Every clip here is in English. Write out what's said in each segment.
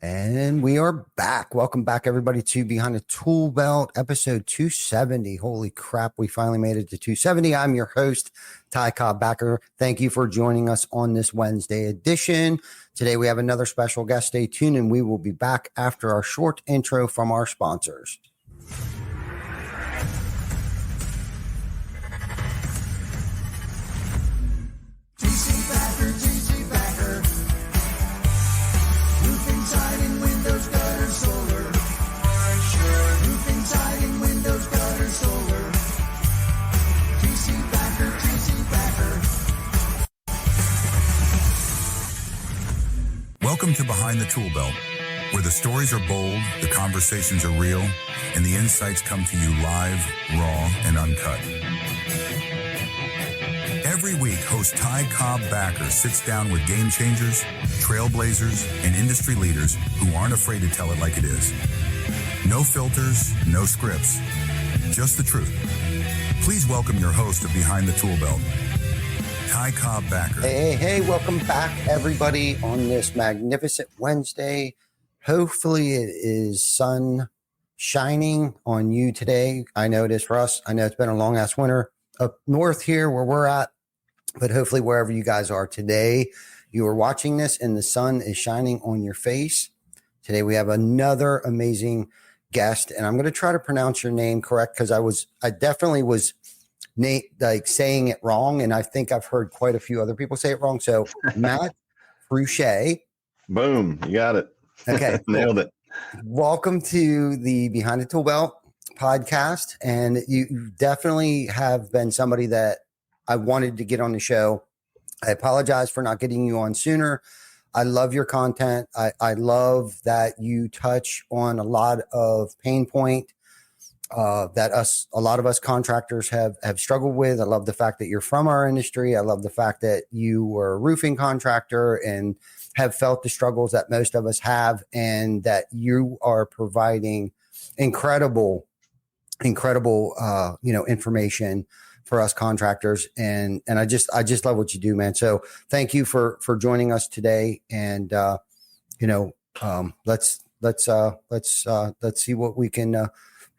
And we are back. Welcome back, everybody, to Behind the Tool Belt, episode 270. Holy crap, we finally made it to 270. I'm your host, Ty Cobb-Backer. Thank you for joining us on this Wednesday edition. Today, we have another special guest. Stay tuned, and we will be back after our short intro from our sponsors. Welcome to Behind the Tool Belt, where the stories are bold, the conversations are real, and the insights come to you live, raw, and uncut. Every week, host Ty Cobb-Backer sits down with game changers, trailblazers, and industry leaders who aren't afraid to tell it like it is. No filters, no scripts, just the truth. Please welcome your host of Behind the Tool Belt, Ty Cobb-Backer. Hey, welcome back, everybody, on this magnificent Wednesday. Hopefully it is sun shining on you today. I know it is for us. I know it's been a long-ass winter up north here where we're at, but hopefully wherever you guys are today, you are watching this and the sun is shining on your face. Today we have another amazing guest, and I'm going to try to pronounce your name correct because I definitely was saying it wrong, and I think I've heard quite a few other people say it wrong. So Matt Fruge. Boom, you got it. Okay, nailed it. Welcome to the Behind the Tool Belt podcast, and you definitely have been somebody that I wanted to get on the show. I apologize for not getting you on sooner. I love your content. I love that you touch on a lot of pain point that a lot of us contractors have struggled with. I love the fact that you're from our industry. I love the fact that you were a roofing contractor and have felt the struggles that most of us have, and that you are providing incredible, information for us contractors. And I just love what you do, man. So thank you for joining us today. And, let's see what we can,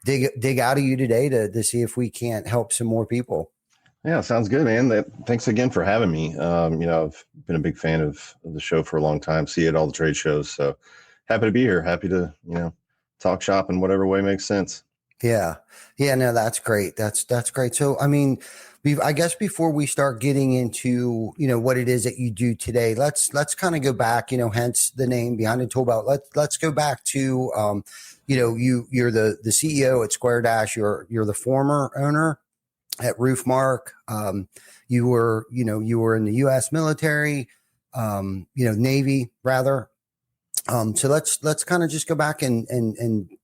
dig out of you today to see if we can't help some more people. Yeah, sounds good, man. Thanks again for having me. I've been a big fan of the show for a long time. See it at all the trade shows. So happy to be here. Happy to, talk shop in whatever way makes sense. Yeah. No, that's great. That's great. So, I mean, I guess before we start getting into, what it is that you do today, let's kind of go back, hence the name Behind the Tool Belt. Let's go back to, you're the CEO at Square Dash. You're the former owner at Roofmark. You were in the U.S. military, Navy rather. So let's kind of just go back and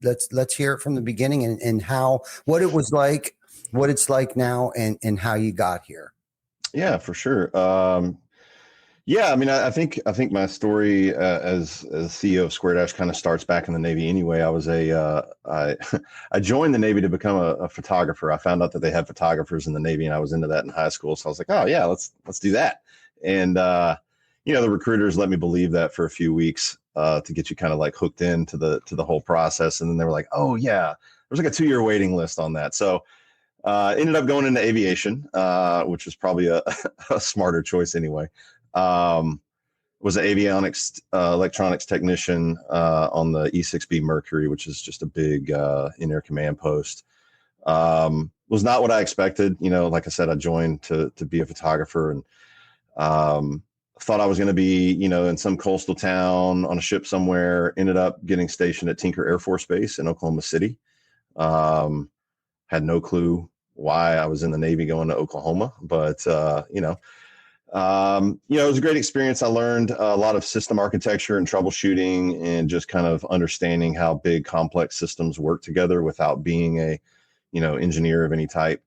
let's hear it from the beginning and what it was like, what it's like now, and how you got here. Yeah, for sure. I think my story as CEO of Square Dash kind of starts back in the Navy anyway. I was I joined the Navy to become a photographer. I found out that they had photographers in the Navy, and I was into that in high school. So I was like, oh yeah, let's do that. And the recruiters let me believe that for a few weeks to get you kind of like hooked into the whole process. And then they were like, oh yeah, there's like a 2-year waiting list on that. So ended up going into aviation, which was probably a smarter choice anyway. Was an avionics electronics technician on the E6B Mercury, which is just a big in-air command post. Was not what I expected. Like I said, I joined to be a photographer, and thought I was going to be, in some coastal town on a ship somewhere. Ended up getting stationed at Tinker Air Force Base in Oklahoma City. Had no clue why I was in the Navy going to Oklahoma, but it was a great experience. I learned a lot of system architecture and troubleshooting, and just kind of understanding how big complex systems work together without being a engineer of any type.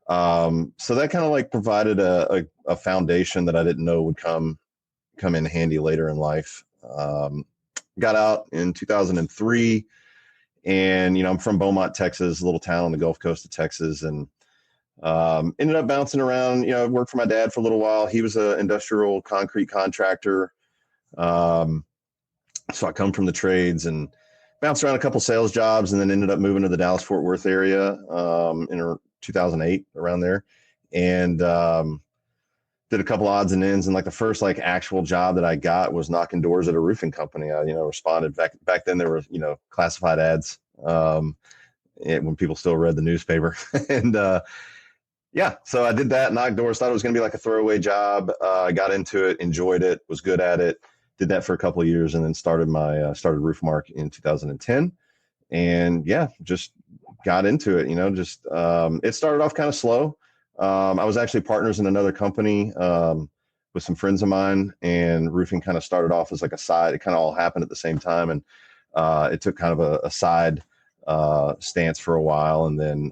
So that kind of like provided a foundation that I didn't know would come in handy later in life. Got out in 2003, and I'm from Beaumont, Texas, a little town on the Gulf Coast of Texas, and ended up bouncing around. I worked for my dad for a little while. He was an industrial concrete contractor. So I come from the trades and bounced around a couple sales jobs, and then ended up moving to the Dallas Fort Worth area in 2008, around there, and did a couple odds and ends. And like the first like actual job that I got was knocking doors at a roofing company. I responded back then. There were classified ads when people still read the newspaper, and yeah, so I did that, knocked doors, thought it was going to be like a throwaway job. Got into it, enjoyed it, was good at it. Did that for a couple of years, and then started Roofmark in 2010. And yeah, just got into it. It started off kind of slow. I was actually partners in another company with some friends of mine, and roofing kind of started off as like a side. It kind of all happened at the same time, and it took kind of a side stance for a while, and then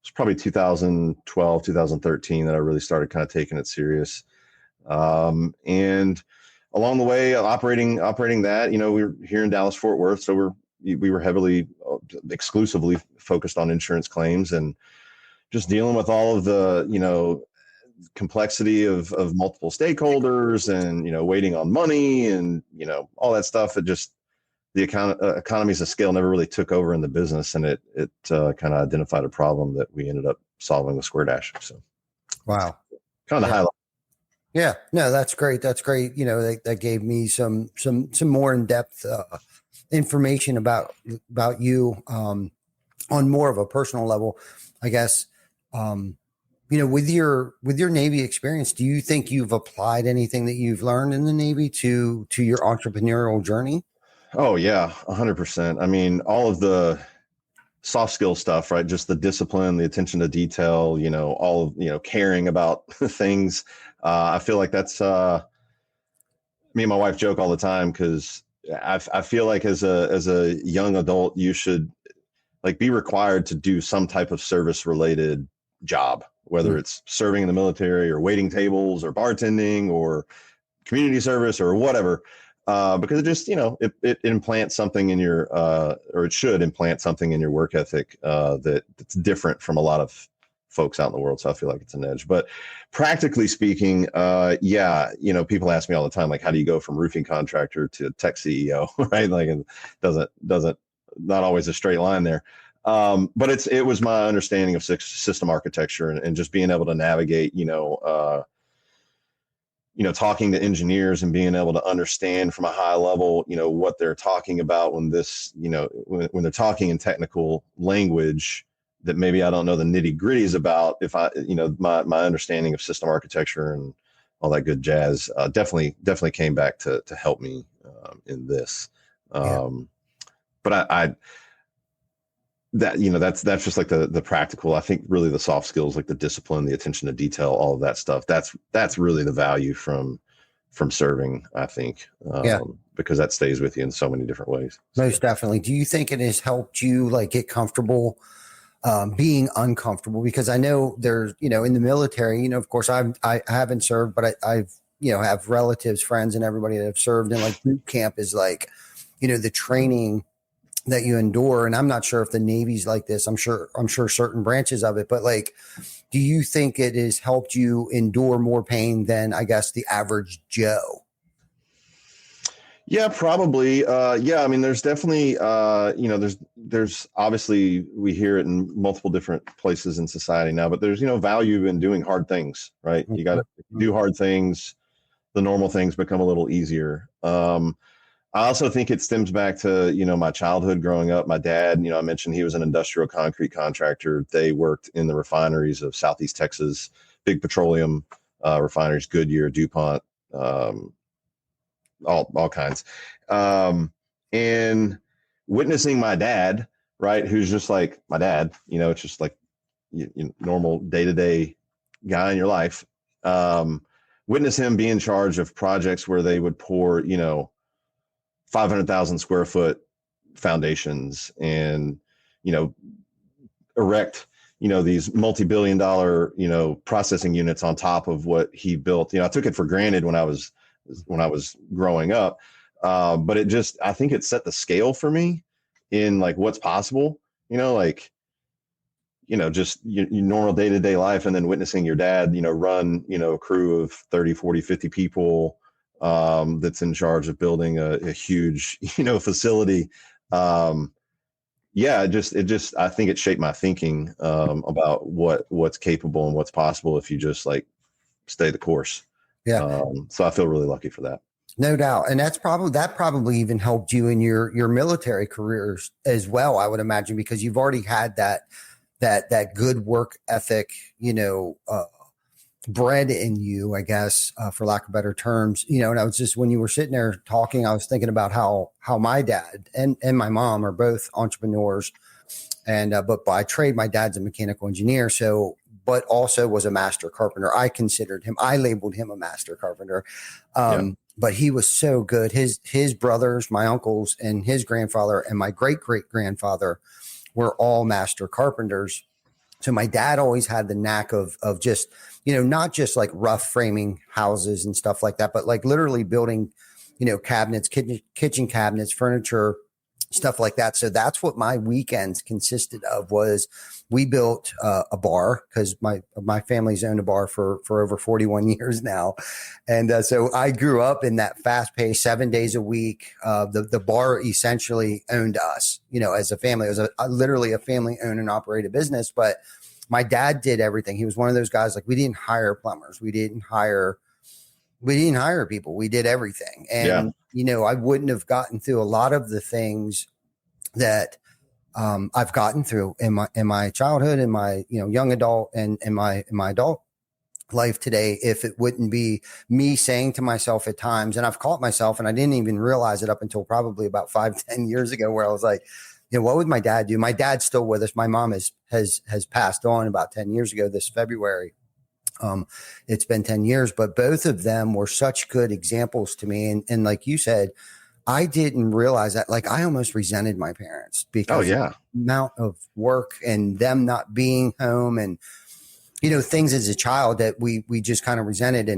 it's probably 2012, 2013 that I really started kind of taking it serious. And along the way, operating that, we were here in Dallas Fort Worth, so we were heavily, exclusively focused on insurance claims, and just dealing with all of the, complexity of multiple stakeholders, and, waiting on money, and, all that stuff. It just, the economies of scale never really took over in the business, and it kind of identified a problem that we ended up solving with Square Dash. So, wow, kind of the highlight. Yeah, no, that's great. That's great. That gave me some more in depth information about you on more of a personal level, I guess. With your Navy experience, do you think you've applied anything that you've learned in the Navy to your entrepreneurial journey? Oh yeah, 100%. I mean, all of the soft skill stuff, right? Just the discipline, the attention to detail, all of, caring about things. I feel like that's, me and my wife joke all the time, because I feel like as a young adult, you should like be required to do some type of service related job, whether it's serving in the military or waiting tables or bartending or community service or whatever. Because it just, it implants something in your, or it should implant something in your work ethic that's different from a lot of folks out in the world. So I feel like it's an edge. But practically speaking, yeah, people ask me all the time, like, how do you go from roofing contractor to tech CEO, right? Like, it doesn't not always a straight line there. But it was my understanding of system architecture, and just being able to navigate, talking to engineers and being able to understand from a high level, what they're talking about when when they're talking in technical language that maybe I don't know the nitty gritties about. If I, my understanding of system architecture and all that good jazz, definitely came back to help me in this. But that's just like the practical. I think really the soft skills, like the discipline, the attention to detail, all of that stuff. That's really the value from serving, I think, because that stays with you in so many different ways. Most definitely. Do you think it has helped you like get comfortable being uncomfortable? Because I know there's, in the military, of course I haven't served, but I've, have relatives, friends, and everybody that have served, and like boot camp is like, the training that you endure. And I'm not sure if the Navy's like this. I'm sure certain branches of it, but like, do you think it has helped you endure more pain than, I guess, the average Joe? Yeah, probably. Yeah. I mean, there's definitely, there's obviously, we hear it in multiple different places in society now, but there's, value in doing hard things, right? You got to do hard things. The normal things become a little easier. I also think it stems back to, my childhood growing up. My dad, I mentioned he was an industrial concrete contractor. They worked in the refineries of Southeast Texas, big petroleum refineries, Goodyear, DuPont, all kinds. And witnessing my dad, right, who's just like my dad, it's just like normal day-to-day guy in your life. Witness him be in charge of projects where they would pour, 500,000 square foot foundations and, erect, these multi-billion dollar, processing units on top of what he built. I took it for granted when I was growing up. But I think it set the scale for me in like what's possible, just your normal day-to-day life. And then witnessing your dad, run, a crew of 30, 40, 50 people, that's in charge of building a huge, facility. Yeah, I think it shaped my thinking about what's capable and what's possible if you just like stay the course. Yeah. So I feel really lucky for that. No doubt. And that probably even helped you in your military careers as well, I would imagine, because you've already had that good work ethic, bred in you, I guess, for lack of better terms, and I was just, when you were sitting there talking, I was thinking about how my dad and my mom are both entrepreneurs. And, but by trade, my dad's a mechanical engineer. So, but also was a master carpenter. I labeled him a master carpenter. But he was so good. His brothers, my uncles, and his grandfather and my great grandfather were all master carpenters. So my dad always had the knack of just, not just like rough framing houses and stuff like that, but like literally building, cabinets, kitchen cabinets, furniture, stuff like that. So that's what my weekends consisted of. Was we built a bar, because my family's owned a bar for over 41 years now. And so I grew up in that fast paced 7 days a week. The bar essentially owned us, as a family. It was literally a family owned and operated business, but my dad did everything. He was one of those guys, like, we didn't hire plumbers. We didn't hire people. We did everything. And, I wouldn't have gotten through a lot of the things that I've gotten through in my childhood, in my, young adult and in my adult life today, if it wouldn't be me saying to myself at times, and I've caught myself, and I didn't even realize it up until probably about 5-10 years ago, where I was like, what would my dad do? My dad's still with us. My mom has passed on about 10 years ago this February. It's been 10 years, but both of them were such good examples to me. And like you said, I didn't realize that. Like, I almost resented my parents because of the amount of work and them not being home, and, things as a child that we just kind of resented.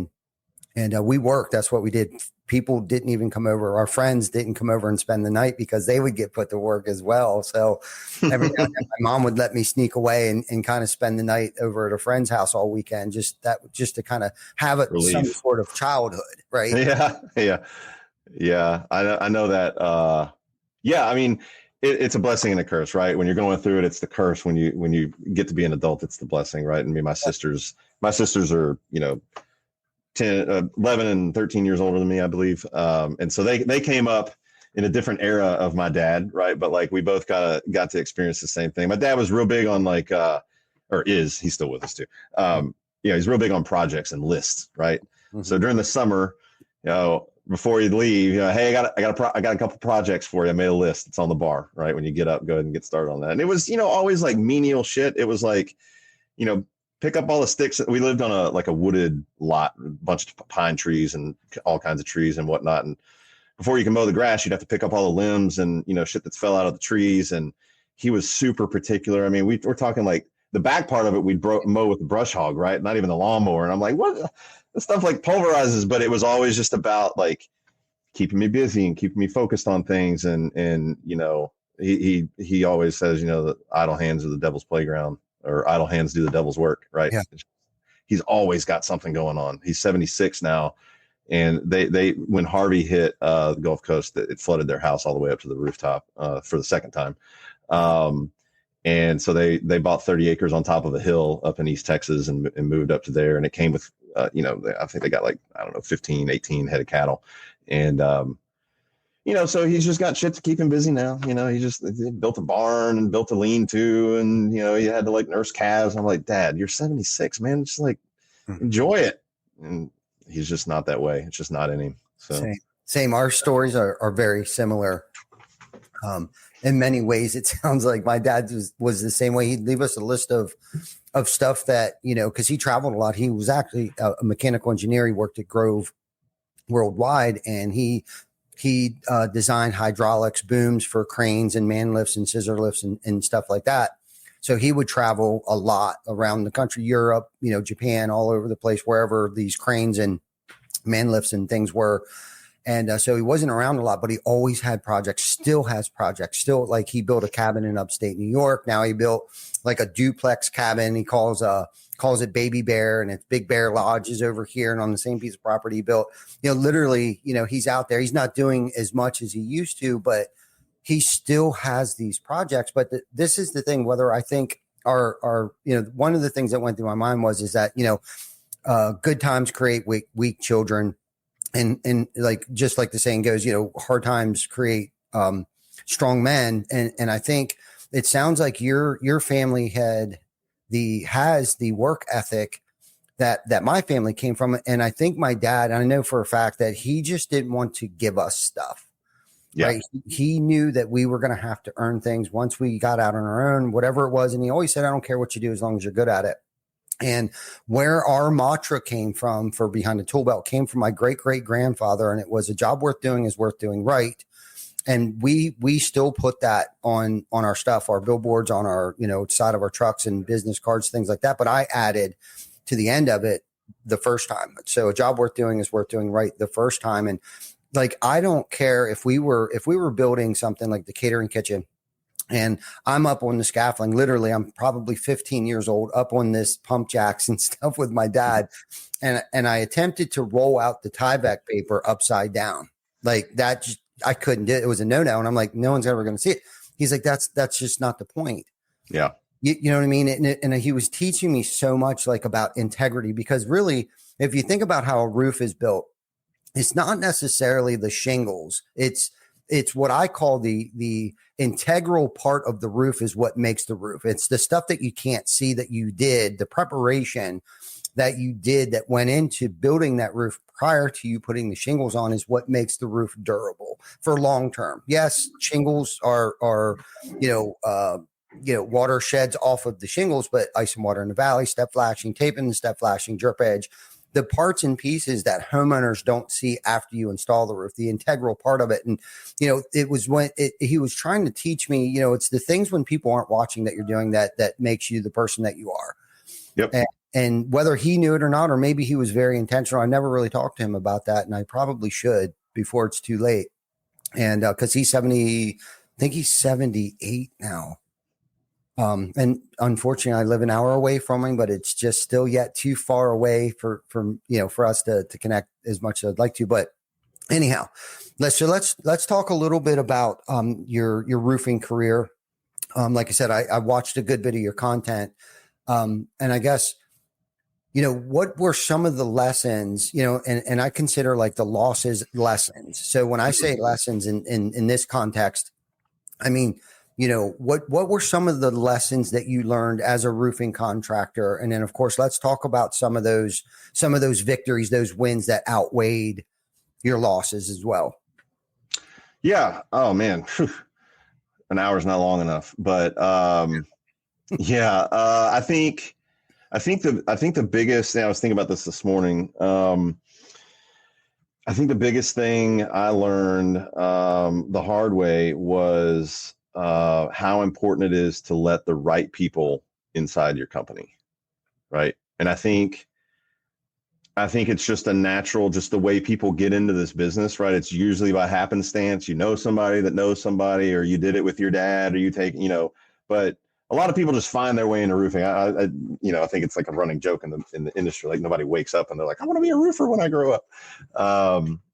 And we worked. That's what we did. People didn't even come over. Our friends didn't come over and spend the night because they would get put to work as well. So every now and then my mom would let me sneak away and kind of spend the night over at a friend's house all weekend, just to kind of have some sort of childhood. Right. Yeah. I know that. I mean, it's a blessing and a curse, right? When you're going through it, it's the curse. When you get to be an adult, it's the blessing, right? And my sisters are, 10, 11 and 13 years older than me, I believe. And so they came up in a different era of my dad. Right. But like, we both got to experience the same thing. My dad was real big on he's still with us too. He's real big on projects and lists. Right. Mm-hmm. So during the summer, before you leave, hey, I got a couple projects for you. I made a list. It's on the bar, right? When you get up, go ahead and get started on that. And it was, always like menial shit. It was like, pick up all the sticks. We lived on a wooded lot, a bunch of pine trees and all kinds of trees and whatnot. And before you can mow the grass, you'd have to pick up all the limbs and, shit that's fell out of the trees. And he was super particular. I mean, we're talking like the back part of it, we'd mow with the brush hog, right? Not even the lawnmower. And I'm like, what? This stuff like pulverizes, but it was always just about like keeping me busy and keeping me focused on things. And he always says, that idle hands are the devil's playground, or idle hands do the devil's work. Right. Yeah. He's always got something going on. He's 76 now. And they when Harvey hit the Gulf Coast, it flooded their house all the way up to the rooftop for the second time. And so they bought 30 acres on top of a hill up in East Texas and moved up to there. And it came with, I think they got 15, 18 head of cattle. And, so he's just got shit to keep him busy now. He built a barn and built a lean-to, and, he had to nurse calves. I'm like, Dad, you're 76, man. Just enjoy it. And he's just not that way. It's just not in him. So same. Our stories are very similar. In many ways, it sounds like my dad was the same way. He'd leave us a list of stuff that, because he traveled a lot. He was actually a mechanical engineer. He worked at Grove Worldwide, and he designed hydraulics, booms for cranes and man lifts and scissor lifts and stuff like that. So he would travel a lot around the country, Europe, Japan, all over the place, wherever these cranes and man lifts and things were. And so he wasn't around a lot, but he always had projects, still has projects, still like he built a cabin in upstate New York. Now he built like a duplex cabin. He calls it Baby Bear, and it's Big Bear Lodge is over here. And on the same piece of property he built, literally, he's out there. He's not doing as much as he used to, but he still has these projects. But this is the thing, whether I think our one of the things that went through my mind is that, good times create weak children. And like, just like the saying goes, hard times create strong men. And I think it sounds like your family has the work ethic that my family came from. And I think my dad, I know for a fact that he just didn't want to give us stuff. Yeah. Right. He knew that we were going to have to earn things once we got out on our own, whatever it was. And he always said, I don't care what you do as long as you're good at it. And where our mantra came from for Behind the Tool Belt came from my great-great-grandfather, and it was a job worth doing is worth doing right. And we still put that on our stuff, our billboards, on our side of our trucks and business cards, things like that. But I added to the end of it the first time. So a job worth doing is worth doing right the first time. And like, I don't care if we were building something like the catering kitchen. And I'm up on the scaffolding. Literally, I'm probably 15 years old, up on this pump jacks and stuff with my dad. And I attempted to roll out the Tyvek paper upside down. Like that, I couldn't do it. It was a no-no. And I'm like, no one's ever going to see it. He's like, that's just not the point. Yeah. You know what I mean? And he was teaching me so much like about integrity, because really, if you think about how a roof is built, it's not necessarily the shingles. It's what I call the integral part of the roof is what makes the roof. It's the stuff that you can't see that you did, the preparation that you did that went into building that roof prior to you putting the shingles on is what makes the roof durable for long term. Yes, shingles are water sheds off of the shingles, but ice and water in the valley, step flashing, tape in the step flashing, drip edge, the parts and pieces that homeowners don't see after you install the roof, the integral part of it. And, it was when he was trying to teach me, it's the things when people aren't watching that you're doing that makes you the person that you are. Yep. And whether he knew it or not, or maybe he was very intentional. I never really talked to him about that. And I probably should before it's too late. And cause he's 70, I think he's 78 now. And unfortunately I live an hour away from him, but it's just still yet too far away for us to connect as much as I'd like to. But anyhow, let's talk a little bit about, your roofing career. Like I said, I watched a good bit of your content. And I guess, what were some of the lessons, and I consider like the losses lessons. So when I say lessons in this context, I mean, what were some of the lessons that you learned as a roofing contractor? And then of course, let's talk about some of those victories, those wins that outweighed your losses as well. Yeah. Oh man. Whew. An hour's not long enough, but, yeah, I think the biggest thing, I was thinking about this morning. I think the biggest thing I learned, the hard way was, how important it is to let the right people inside your company. Right. And I think it's just a natural, just the way people get into this business, right? It's usually by happenstance, somebody that knows somebody, or you did it with your dad, or you take, but a lot of people just find their way into roofing. I think it's like a running joke in the industry. Like nobody wakes up and they're like, I want to be a roofer when I grow up.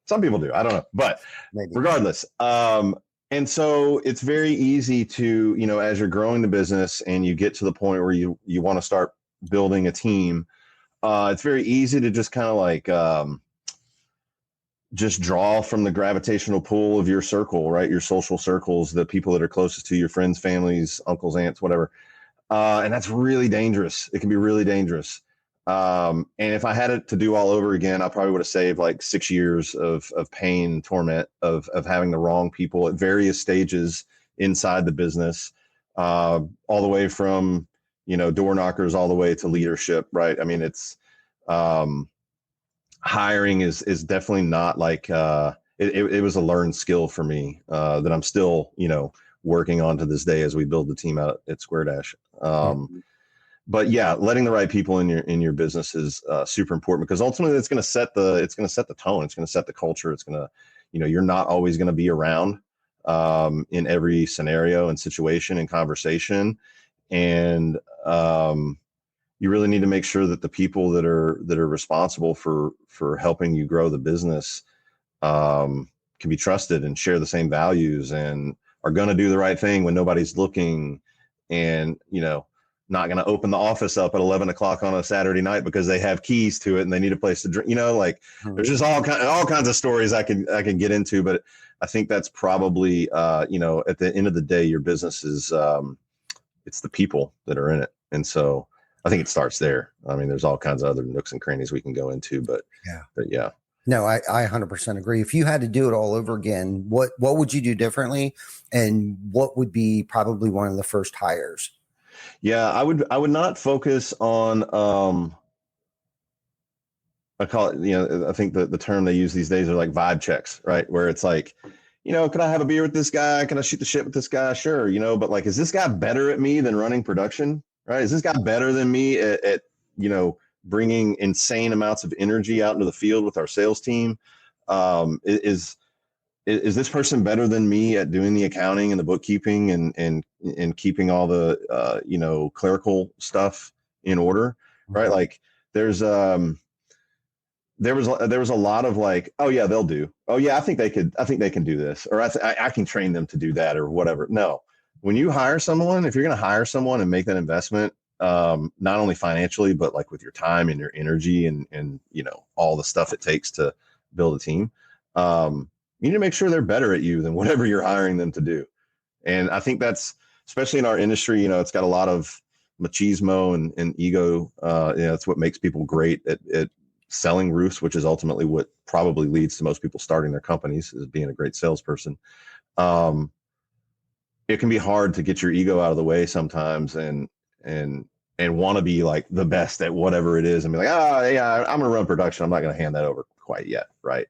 Some people do, I don't know, but maybe. Regardless. And so it's very easy to, as you're growing the business and you get to the point where you want to start building a team, it's very easy to just kind of like just draw from the gravitational pull of your circle, right? Your social circles, the people that are closest to your friends, families, uncles, aunts, whatever. And that's really dangerous. It can be really dangerous. And if I had it to do all over again, I probably would have saved like 6 years of pain and torment of having the wrong people at various stages inside the business, all the way from, door knockers all the way to leadership. Right. I mean, it's, hiring is definitely not like, it was a learned skill for me, that I'm still, working on to this day as we build the team out at Square Dash. But yeah, letting the right people in your business is super important, because ultimately it's going to set the tone. It's going to set the culture. It's going to, you're not always going to be around in every scenario and situation and conversation. And you really need to make sure that the people that are responsible for helping you grow the business can be trusted and share the same values and are going to do the right thing when nobody's looking, and not going to open the office up at 11 o'clock on a Saturday night because they have keys to it and they need a place to drink. There's just all kinds of stories I can get into, but I think that's probably at the end of the day, your business is it's the people that are in it, and so I think it starts there. I mean, there's all kinds of other nooks and crannies we can go into, but yeah. No, I 100% agree. If you had to do it all over again, what would you do differently? And what would be probably one of the first hires? Yeah, I would not focus on, I call it, I think the term they use these days are like vibe checks, right? Where it's like, can I have a beer with this guy? Can I shoot the shit with this guy? Sure. But like, is this guy better at me than running production? Right? Is this guy better than me at bringing insane amounts of energy out into the field with our sales team? Is this person better than me at doing the accounting and the bookkeeping and keeping all the clerical stuff in order? Right? Mm-hmm. Like there was a lot of like, oh yeah, they'll do. Oh yeah, I think they can do this, or I can train them to do that, or whatever. No. When you hire someone, if you're going to hire someone and make that investment, not only financially, but like with your time and your energy and all the stuff it takes to build a team, you need to make sure they're better at you than whatever you're hiring them to do. And I think that's, especially in our industry, it's got a lot of machismo and ego. It's what makes people great at selling roofs, which is ultimately what probably leads to most people starting their companies, is being a great salesperson. It can be hard to get your ego out of the way sometimes and want to be like the best at whatever it is and be like, yeah, I'm going to run production. I'm not going to hand that over quite yet. Right.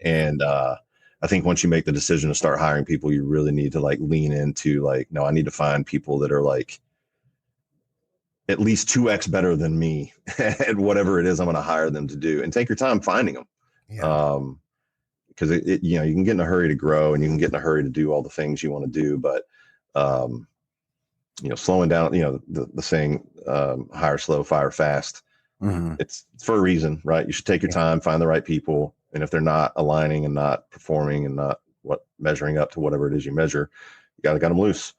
And I think once you make the decision to start hiring people, you really need to like lean into like, no, I need to find people that are like at least 2x better than me at whatever it is I'm going to hire them to do, and take your time finding them. Yeah. Because you can get in a hurry to grow and you can get in a hurry to do all the things you want to do, but slowing down, the saying, hire slow, fire fast. Mm-hmm. It's for a reason, right? You should take your time, find the right people. And if they're not aligning and not performing and not measuring up to whatever it is you measure, you got them loose.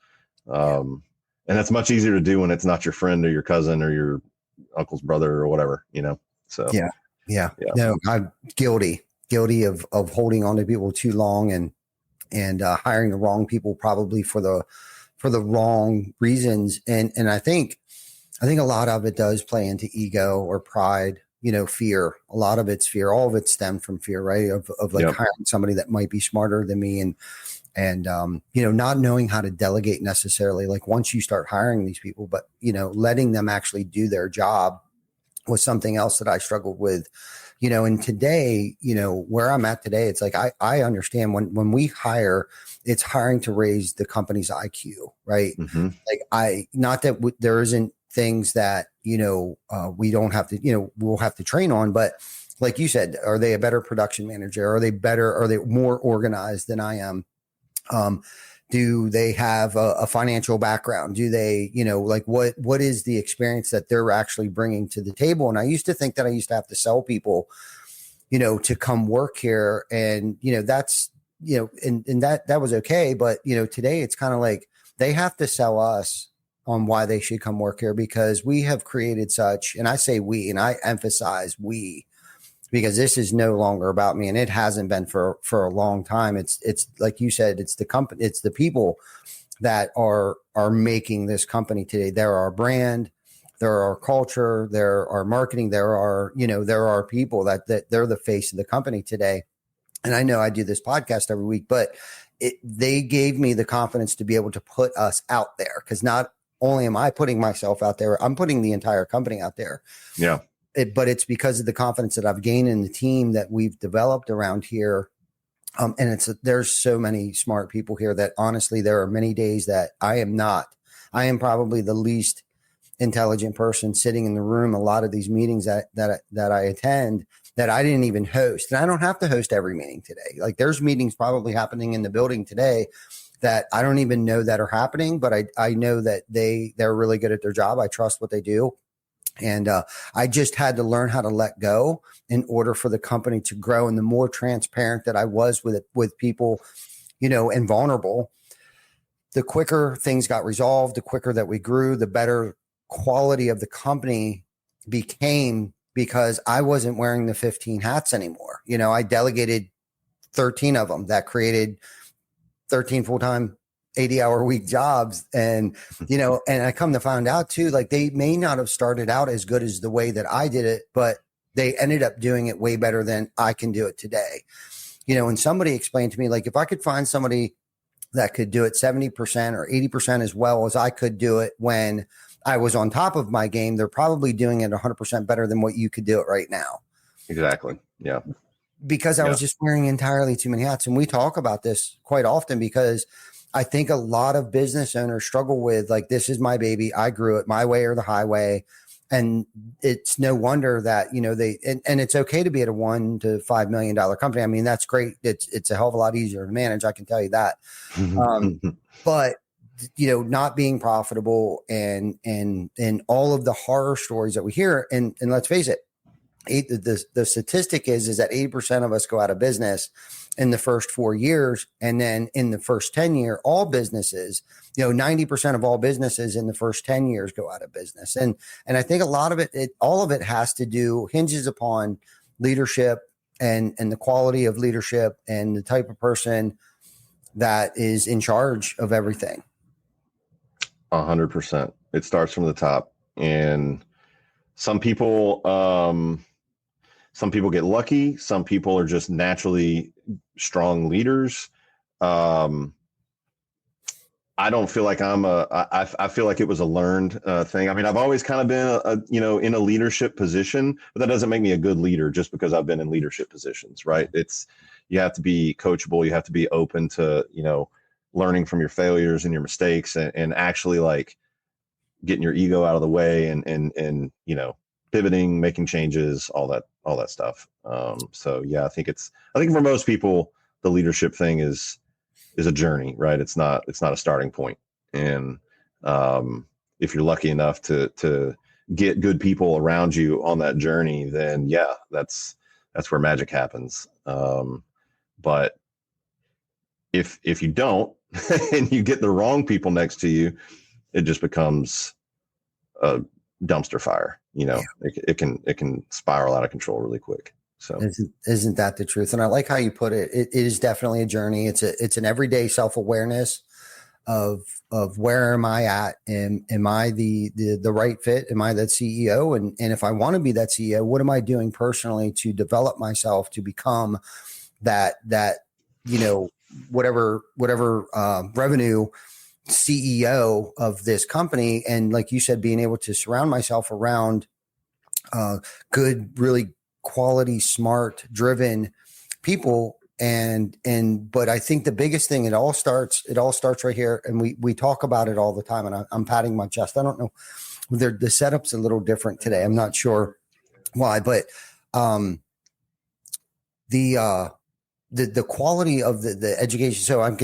And that's much easier to do when it's not your friend or your cousin or your uncle's brother or whatever, so. Yeah. No, I'm guilty of holding on to people too long and hiring the wrong people, probably for the wrong reasons. And I think a lot of it does play into ego or pride, fear. A lot of it's fear. All of it stemmed from fear, right? Of like hiring somebody that might be smarter than me and not knowing how to delegate necessarily. Like once you start hiring these people, but, letting them actually do their job was something else that I struggled with, and today, where I'm at today, it's like, I understand when we hire, it's hiring to raise the company's IQ, right? Mm-hmm. Like not that there isn't things that, we don't have to, we'll have to train on, but like you said, are they a better production manager? Are they better? Are they more organized than I am? Do they have a financial background? Do they, like what is the experience that they're actually bringing to the table? And I used to think that I used to have to sell people, to come work here, and, that's, and that was okay. But, today it's kind of like they have to sell us on why they should come work here, because we have created such, and I say we, and I emphasize we, because this is no longer about me, and it hasn't been for a long time. It's like you said, it's the company, it's the people that are making this company today. They're our brand, they're our culture, they're our marketing, there are people that they're the face of the company today. And I know I do this podcast every week, but they gave me the confidence to be able to put us out there, because not only am I putting myself out there, I'm putting the entire company out there. Yeah. But it's because of the confidence that I've gained in the team that we've developed around here. And there's so many smart people here that honestly, there are many days that I am probably the least intelligent person sitting in the room. A lot of these meetings that I attend, that I didn't even host. And I don't have to host every meeting today. Like there's meetings probably happening in the building today that I don't even know that are happening, but I know that they're really good at their job. I trust what they do. And I just had to learn how to let go in order for the company to grow. And the more transparent that I was with people, and vulnerable, the quicker things got resolved, the quicker that we grew, the better quality of the company became, because I wasn't wearing the 15 hats anymore. I delegated 13 of them. That created 13 full-time 80-hour week jobs. And, and I come to find out too, like they may not have started out as good as the way that I did it, but they ended up doing it way better than I can do it today. And somebody explained to me, like, if I could find somebody that could do it 70% or 80% as well as I could do it when I was on top of my game, they're probably doing it 100% better than what you could do it right now. Exactly. Yeah. Because I was just wearing entirely too many hats. And we talk about this quite often because I think a lot of business owners struggle with, like, this is my baby. I grew it my way or the highway. And it's no wonder that, and it's okay to be at a $1 to $5 million company. I mean, that's great. It's a hell of a lot easier to manage. I can tell you that. But, not being profitable and all of the horror stories that we hear, and let's face it, the statistic is that 80% of us go out of business in the first 4 years. And then in the first 10 year, all businesses, 90% of all businesses in the first 10 years go out of business. And I think a lot of all of it hinges upon leadership and the quality of leadership and the type of person that is in charge of everything. 100%. It starts from the top, and some people get lucky. Some people are just naturally strong leaders. I don't feel like I feel like it was a learned thing. I mean, I've always kind of been in a leadership position, but that doesn't make me a good leader just because I've been in leadership positions, right? You have to be coachable. You have to be open to, learning from your failures and your mistakes, and actually like getting your ego out of the way and pivoting, making changes, all that stuff. So yeah, I think for most people, the leadership thing is a journey, right? It's not a starting point. And if you're lucky enough to get good people around you on that journey, then yeah, that's where magic happens. But if you don't, and you get the wrong people next to you, it just becomes a dumpster fire. It can spiral out of control really quick. So isn't that the truth? And I like how you put it. It is definitely a journey. It's an everyday self-awareness of where am I at? And am I the right fit? Am I that CEO? And if I want to be that CEO, what am I doing personally to develop myself to become that whatever revenue CEO of this company? And like you said, being able to surround myself around good, really quality, smart, driven people. But I think the biggest thing, it all starts right here. And we talk about it all the time, and I'm patting my chest. I don't know. The setup's a little different today. I'm not sure why, but the quality of the education. So I'm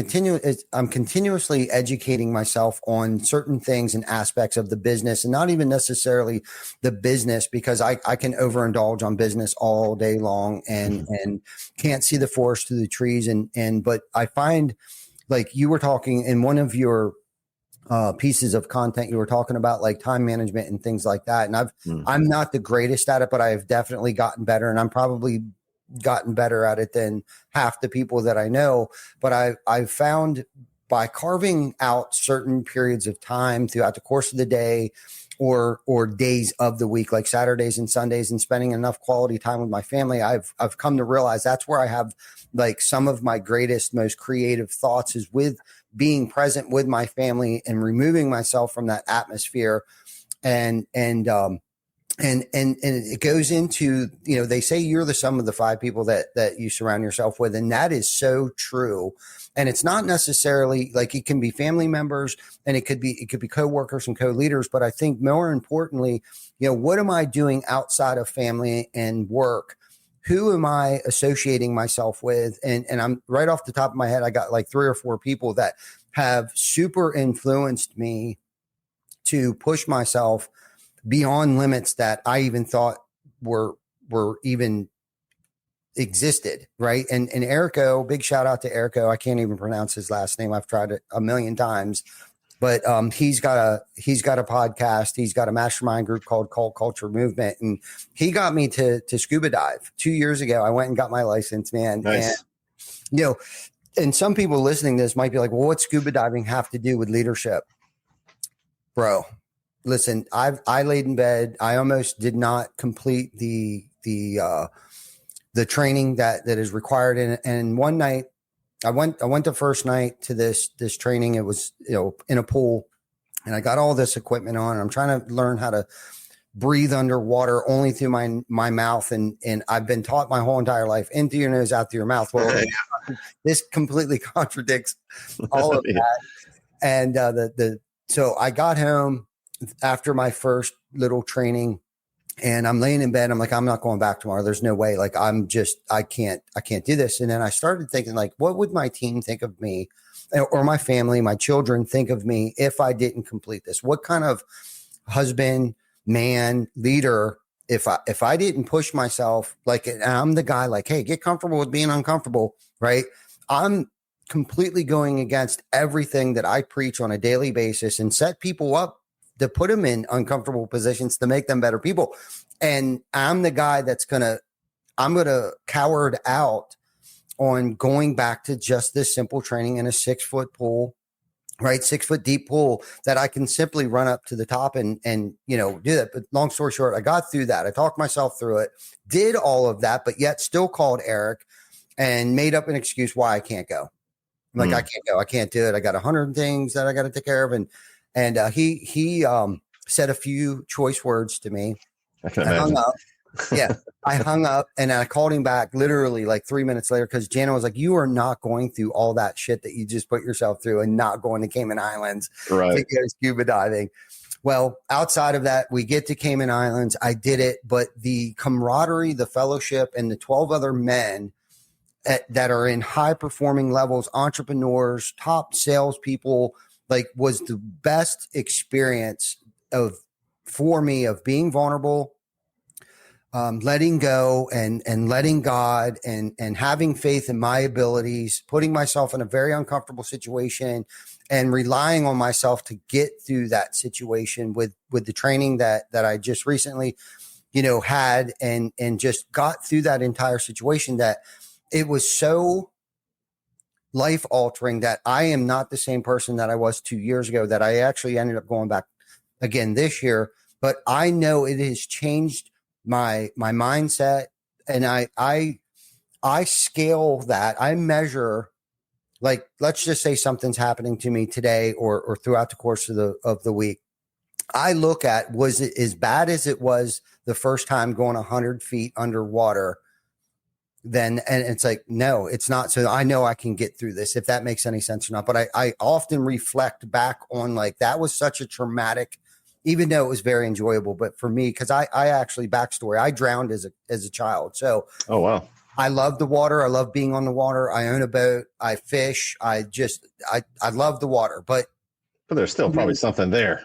continuously educating myself on certain things and aspects of the business, and not even necessarily the business, because I can overindulge on business all day long and can't see the forest through the trees. But I find, like you were talking in one of your pieces of content, you were talking about like time management and things like that. And I'm not the greatest at it, but I have definitely gotten better, and I'm probably gotten better at it than half the people that I know. But I've found by carving out certain periods of time throughout the course of the day or days of the week, like Saturdays and Sundays, and spending enough quality time with my family, I've come to realize that's where I have like some of my greatest, most creative thoughts, is with being present with my family and removing myself from that atmosphere. And it goes into, they say you're the sum of the 5 people that you surround yourself with. And that is so true. And it's not necessarily like, it can be family members, and it could be coworkers and co-leaders. But I think more importantly, what am I doing outside of family and work? who am I associating myself with? And I'm right off the top of my head, I got like 3 or 4 people that have super influenced me to push myself beyond limits that I even thought were even existed. Right. And Erico, big shout out to Erico. I can't even pronounce his last name. I've tried it a million times, but he's got a podcast. He's got a mastermind group called Cult Culture Movement. And he got me to scuba dive 2 years ago. I went and got my license, man. Nice. And, and some people listening to this might be like, well, what's scuba diving have to do with leadership? Bro, listen, I laid in bed. I almost did not complete the training that is required. And one night I went the first night to this training. It was, in a pool, and I got all this equipment on, and I'm trying to learn how to breathe underwater only through my mouth. And I've been taught my whole entire life, in through your nose, out through your mouth. Well, this completely contradicts all of that. And so I got home after my first little training, and I'm laying in bed. I'm like, I'm not going back tomorrow. There's no way. Like, I can't do this. And then I started thinking, like, what would my team think of me, or my family, my children think of me if I didn't complete this? What kind of husband, man, leader, if I didn't push myself, like, and I'm the guy, like, hey, get comfortable with being uncomfortable, right? I'm completely going against everything that I preach on a daily basis and set people up to put them in uncomfortable positions to make them better people. And I'm the guy I'm going to coward out on going back to just this simple training in a 6-foot pool, right? 6-foot deep pool that I can simply run up to the top and do that. But long story short, I got through that. I talked myself through it, did all of that, but yet still called Eric and made up an excuse why I can't go. I'm like, I can't go. I can't do it. I got 100 things that I got to take care of. And he said a few choice words to me. I hung up. Yeah. I hung up, and I called him back literally like 3 minutes later, because Jana was like, you are not going through all that shit that you just put yourself through and not going to Cayman Islands to go scuba diving. Well, outside of that, we get to Cayman Islands. I did it, but the camaraderie, the fellowship, and the 12 other men that are in high performing levels, entrepreneurs, top salespeople, like, was the best experience for me of being vulnerable, letting go and letting God and having faith in my abilities, putting myself in a very uncomfortable situation and relying on myself to get through that situation with the training that I just recently, had and just got through that entire situation, that it was so life altering that I am not the same person that I was 2 years ago, that I actually ended up going back again this year. But I know it has changed my mindset. And I scale that. I measure, like, let's just say something's happening to me today or throughout the course of the week. I look at, was it as bad as it was the first time going 100 feet underwater? And it's like, no, it's not. So I know I can get through this, if that makes any sense or not. But I often reflect back on, like, that was such a traumatic, even though it was very enjoyable. But for me, because I actually, backstory, I drowned as a child. So, oh, wow. I love the water. I love being on the water. I own a boat. I fish. I love the water, but there's still probably something there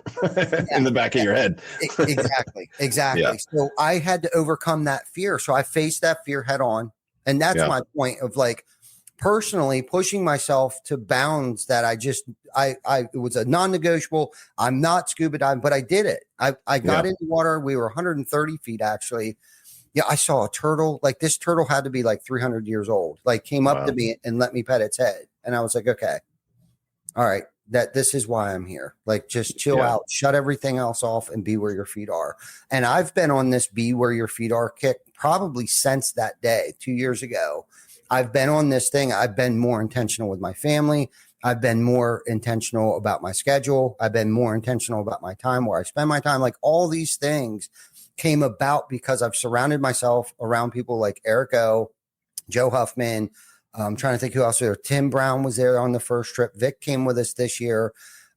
in the back of your head. Exactly. Yeah. So I had to overcome that fear. So I faced that fear head on. And that's my point of, like, personally pushing myself to bounds that it was a non-negotiable. I'm not scuba diving, but I did it. I got in the water. We were 130 feet, actually. Yeah. I saw a turtle. Like, this turtle had to be like 300 years old, like, came up to me and let me pet its head. And I was like, okay, all right, this is why I'm here. Like, just chill out, shut everything else off, and be where your feet are. And I've been on this be where your feet are kick probably since that day 2 years ago. I've been on this thing. I've been more intentional with my family. I've been more intentional about my schedule. I've been more intentional about my time, where I spend my time. Like, all these things came about because I've surrounded myself around people like Erico, Joe Huffman. I'm trying to think who else was there. Tim Brown was there on the first trip. Vic came with us this year.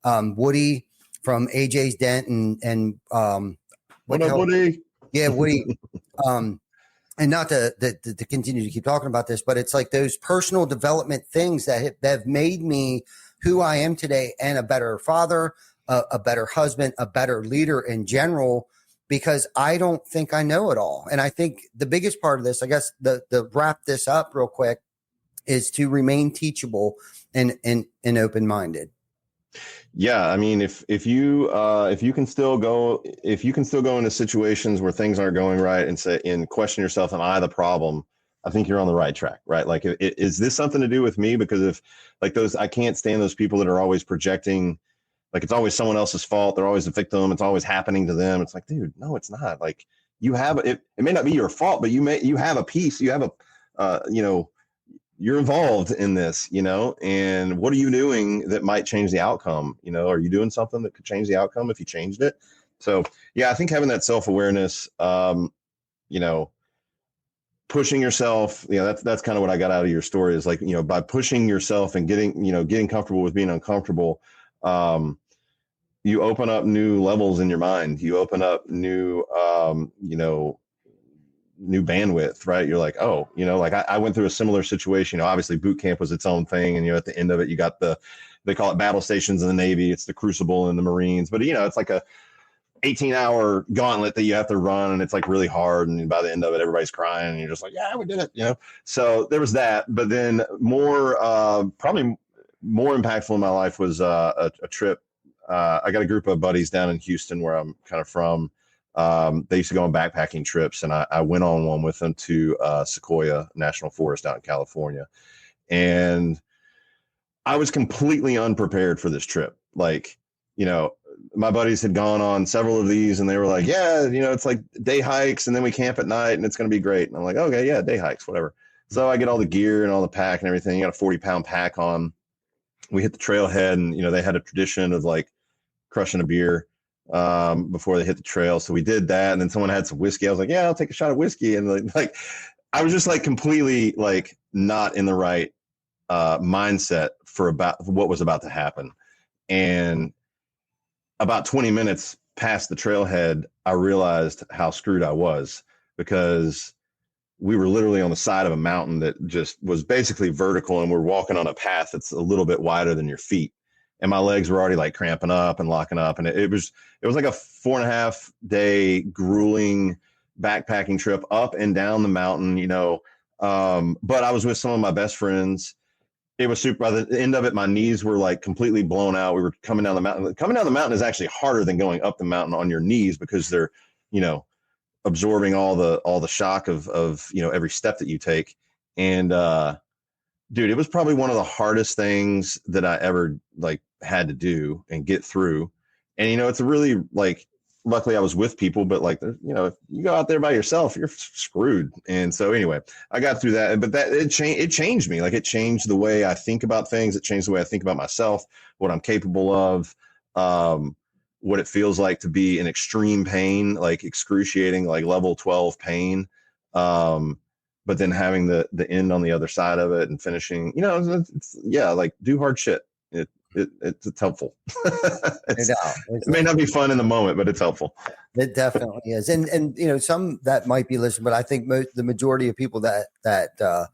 Woody from AJ's Dent and what up, Woody? Yeah, Woody. and not to continue to keep talking about this, but it's like those personal development things that have made me who I am today, and a better father, a better husband, a better leader in general, because I don't think I know it all. And I think the biggest part of this, I guess, the wrap this up real quick, is to remain teachable and open-minded. Yeah, I mean, if you can still go into situations where things aren't going right and question yourself, am I the problem? I think you're on the right track, right? Like, is this something to do with me? Because if I can't stand those people that are always projecting, like it's always someone else's fault. They're always a victim. It's always happening to them. It's like, dude, no, it's not. Like, you have it. It may not be your fault, but you have a piece. You have you're involved in this, and what are you doing that might change the outcome? Are you doing something that could change the outcome if you changed it? So yeah, I think having that self-awareness, pushing yourself, that's kind of what I got out of your story, is like, by pushing yourself and getting comfortable with being uncomfortable, you open up new levels in your mind. You open up new bandwidth, right? You're like, oh, like I went through a similar situation. Obviously boot camp was its own thing. And, at the end of it, you got they call it battle stations in the Navy. It's the Crucible in the Marines, but it's like a 18-hour gauntlet that you have to run. And it's like really hard. And by the end of it, everybody's crying and you're just like, yeah, we did it, So there was that. But then probably more impactful in my life was a trip. I got a group of buddies down in Houston, where I'm kind of from. They used to go on backpacking trips, and I went on one with them to Sequoia National Forest out in California. And I was completely unprepared for this trip. Like, my buddies had gone on several of these, and they were like, yeah, it's like day hikes, and then we camp at night, and it's going to be great. And I'm like, okay, yeah, day hikes, whatever. So I get all the gear and all the pack and everything. You got a 40-pound pack on. We hit the trailhead, and, they had a tradition of like crushing a beer before they hit the trail. So we did that. And then someone had some whiskey. I was like, yeah, I'll take a shot of whiskey. And like I was just like completely like not in the right mindset for what was about to happen. And about 20 minutes past the trailhead, I realized how screwed I was, because we were literally on the side of a mountain that just was basically vertical, and we're walking on a path that's a little bit wider than your feet. And my legs were already like cramping up and locking up. And it was like a 4.5 day grueling backpacking trip up and down the mountain, but I was with some of my best friends. It was super. By the end of it, my knees were like completely blown out. We were coming down the mountain. Coming down the mountain is actually harder than going up the mountain on your knees, because they're, absorbing all the shock of every step that you take. And, dude, it was probably one of the hardest things that I ever like had to do and get through. And, it's a really like, luckily I was with people, but like, if you go out there by yourself, you're screwed. And so anyway, I got through that, but it changed me. Like, it changed the way I think about things. It changed the way I think about myself, what I'm capable of, what it feels like to be in extreme pain, like excruciating, like level 12 pain. But then having the end on the other side of it and finishing, like do hard shit. It's helpful. It may not be fun in the moment, but it's helpful. It definitely is. And some that might be listening, but I think the majority of people that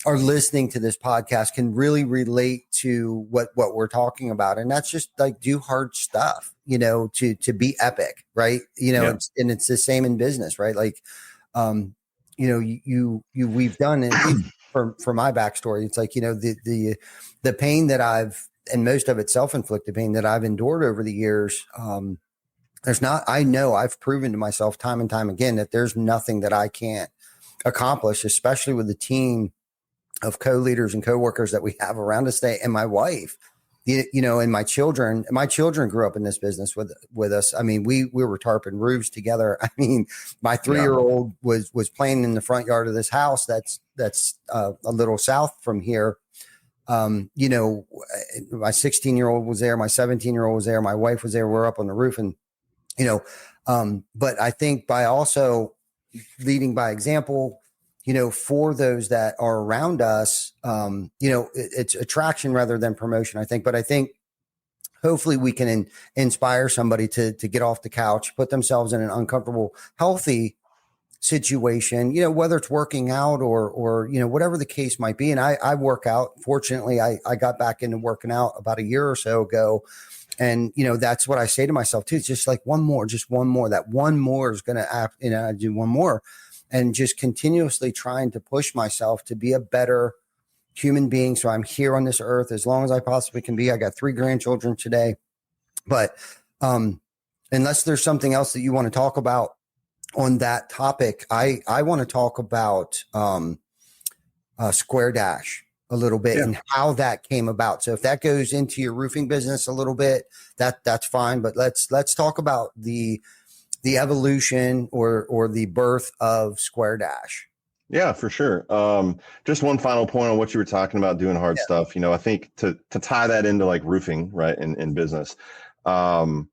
are listening to this podcast can really relate to what we're talking about. And that's just like, do hard stuff, to be epic, right? Yeah. It's the same in business, right? Like, we've done it for my backstory. It's like, the pain that and most of it self-inflicted pain that I've endured over the years. I know I've proven to myself time and time again that there's nothing that I can't accomplish, especially with the team of co-leaders and co-workers that we have around us today, and my wife, and my children. My children grew up in this business with us. I mean, we were tarping roofs together. I mean, my 3-year-old was playing in the front yard of this house that's a little south from here. My 16-year-old was there, my 17-year-old was there, my wife was there. We're up on the roof, and but I think by also leading by example, for those that are around us, it's attraction rather than promotion, I think. But I think hopefully we can inspire somebody to get off the couch, put themselves in an uncomfortable, healthy situation, whether it's working out or, whatever the case might be. And I work out. Fortunately, I got back into working out about a year or so ago. And, that's what I say to myself too. It's just like just one more. That one more is going to, I do one more, and just continuously trying to push myself to be a better human being. So I'm here on this earth as long as I possibly can be. I got 3 grandchildren today, but unless there's something else that you want to talk about on that topic, I want to talk about Square Dash a little bit and how that came about. So if that goes into your roofing business a little bit, that's fine. But let's talk about the evolution or the birth of Square Dash. Yeah, for sure. Just one final point on what you were talking about doing hard stuff. I think to tie that into like roofing, right, in business. My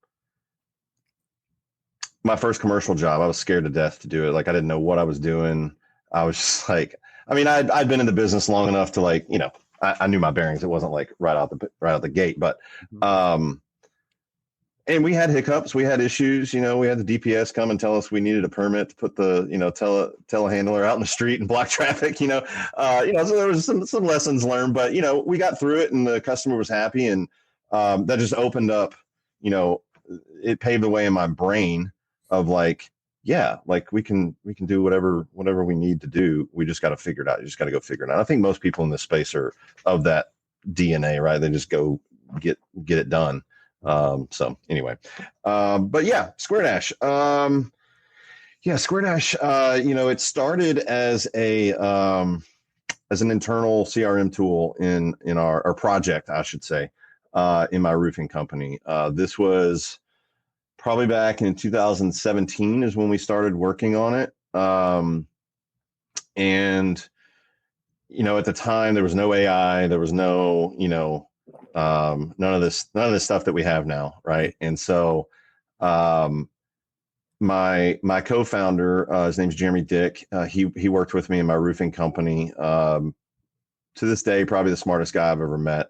first commercial job, I was scared to death to do it. Like I didn't know what I was doing. I was just like, I'd been in the business long enough to like, I knew my bearings. It wasn't like right out the gate, but, and we had hiccups, we had issues, we had the DPS come and tell us we needed a permit to put the, telehandler out in the street and block traffic, so there was some lessons learned, but, we got through it and the customer was happy. And that just opened up, it paved the way in my brain of like, like we can do whatever we need to do. We just got to figure it out. You just got to go figure it out. I think most people in this space are of that DNA, right? They just go get it done. So anyway, but yeah, Square Dash. Square Dash, it started as an internal CRM tool in our project, I should say, in my roofing company. This was probably back in 2017 is when we started working on it. And, at the time there was no AI, there was no, none of this stuff that we have now. Right. And so, my co-founder, his name's Jeremy Dick. He worked with me in my roofing company. To this day, probably the smartest guy I've ever met.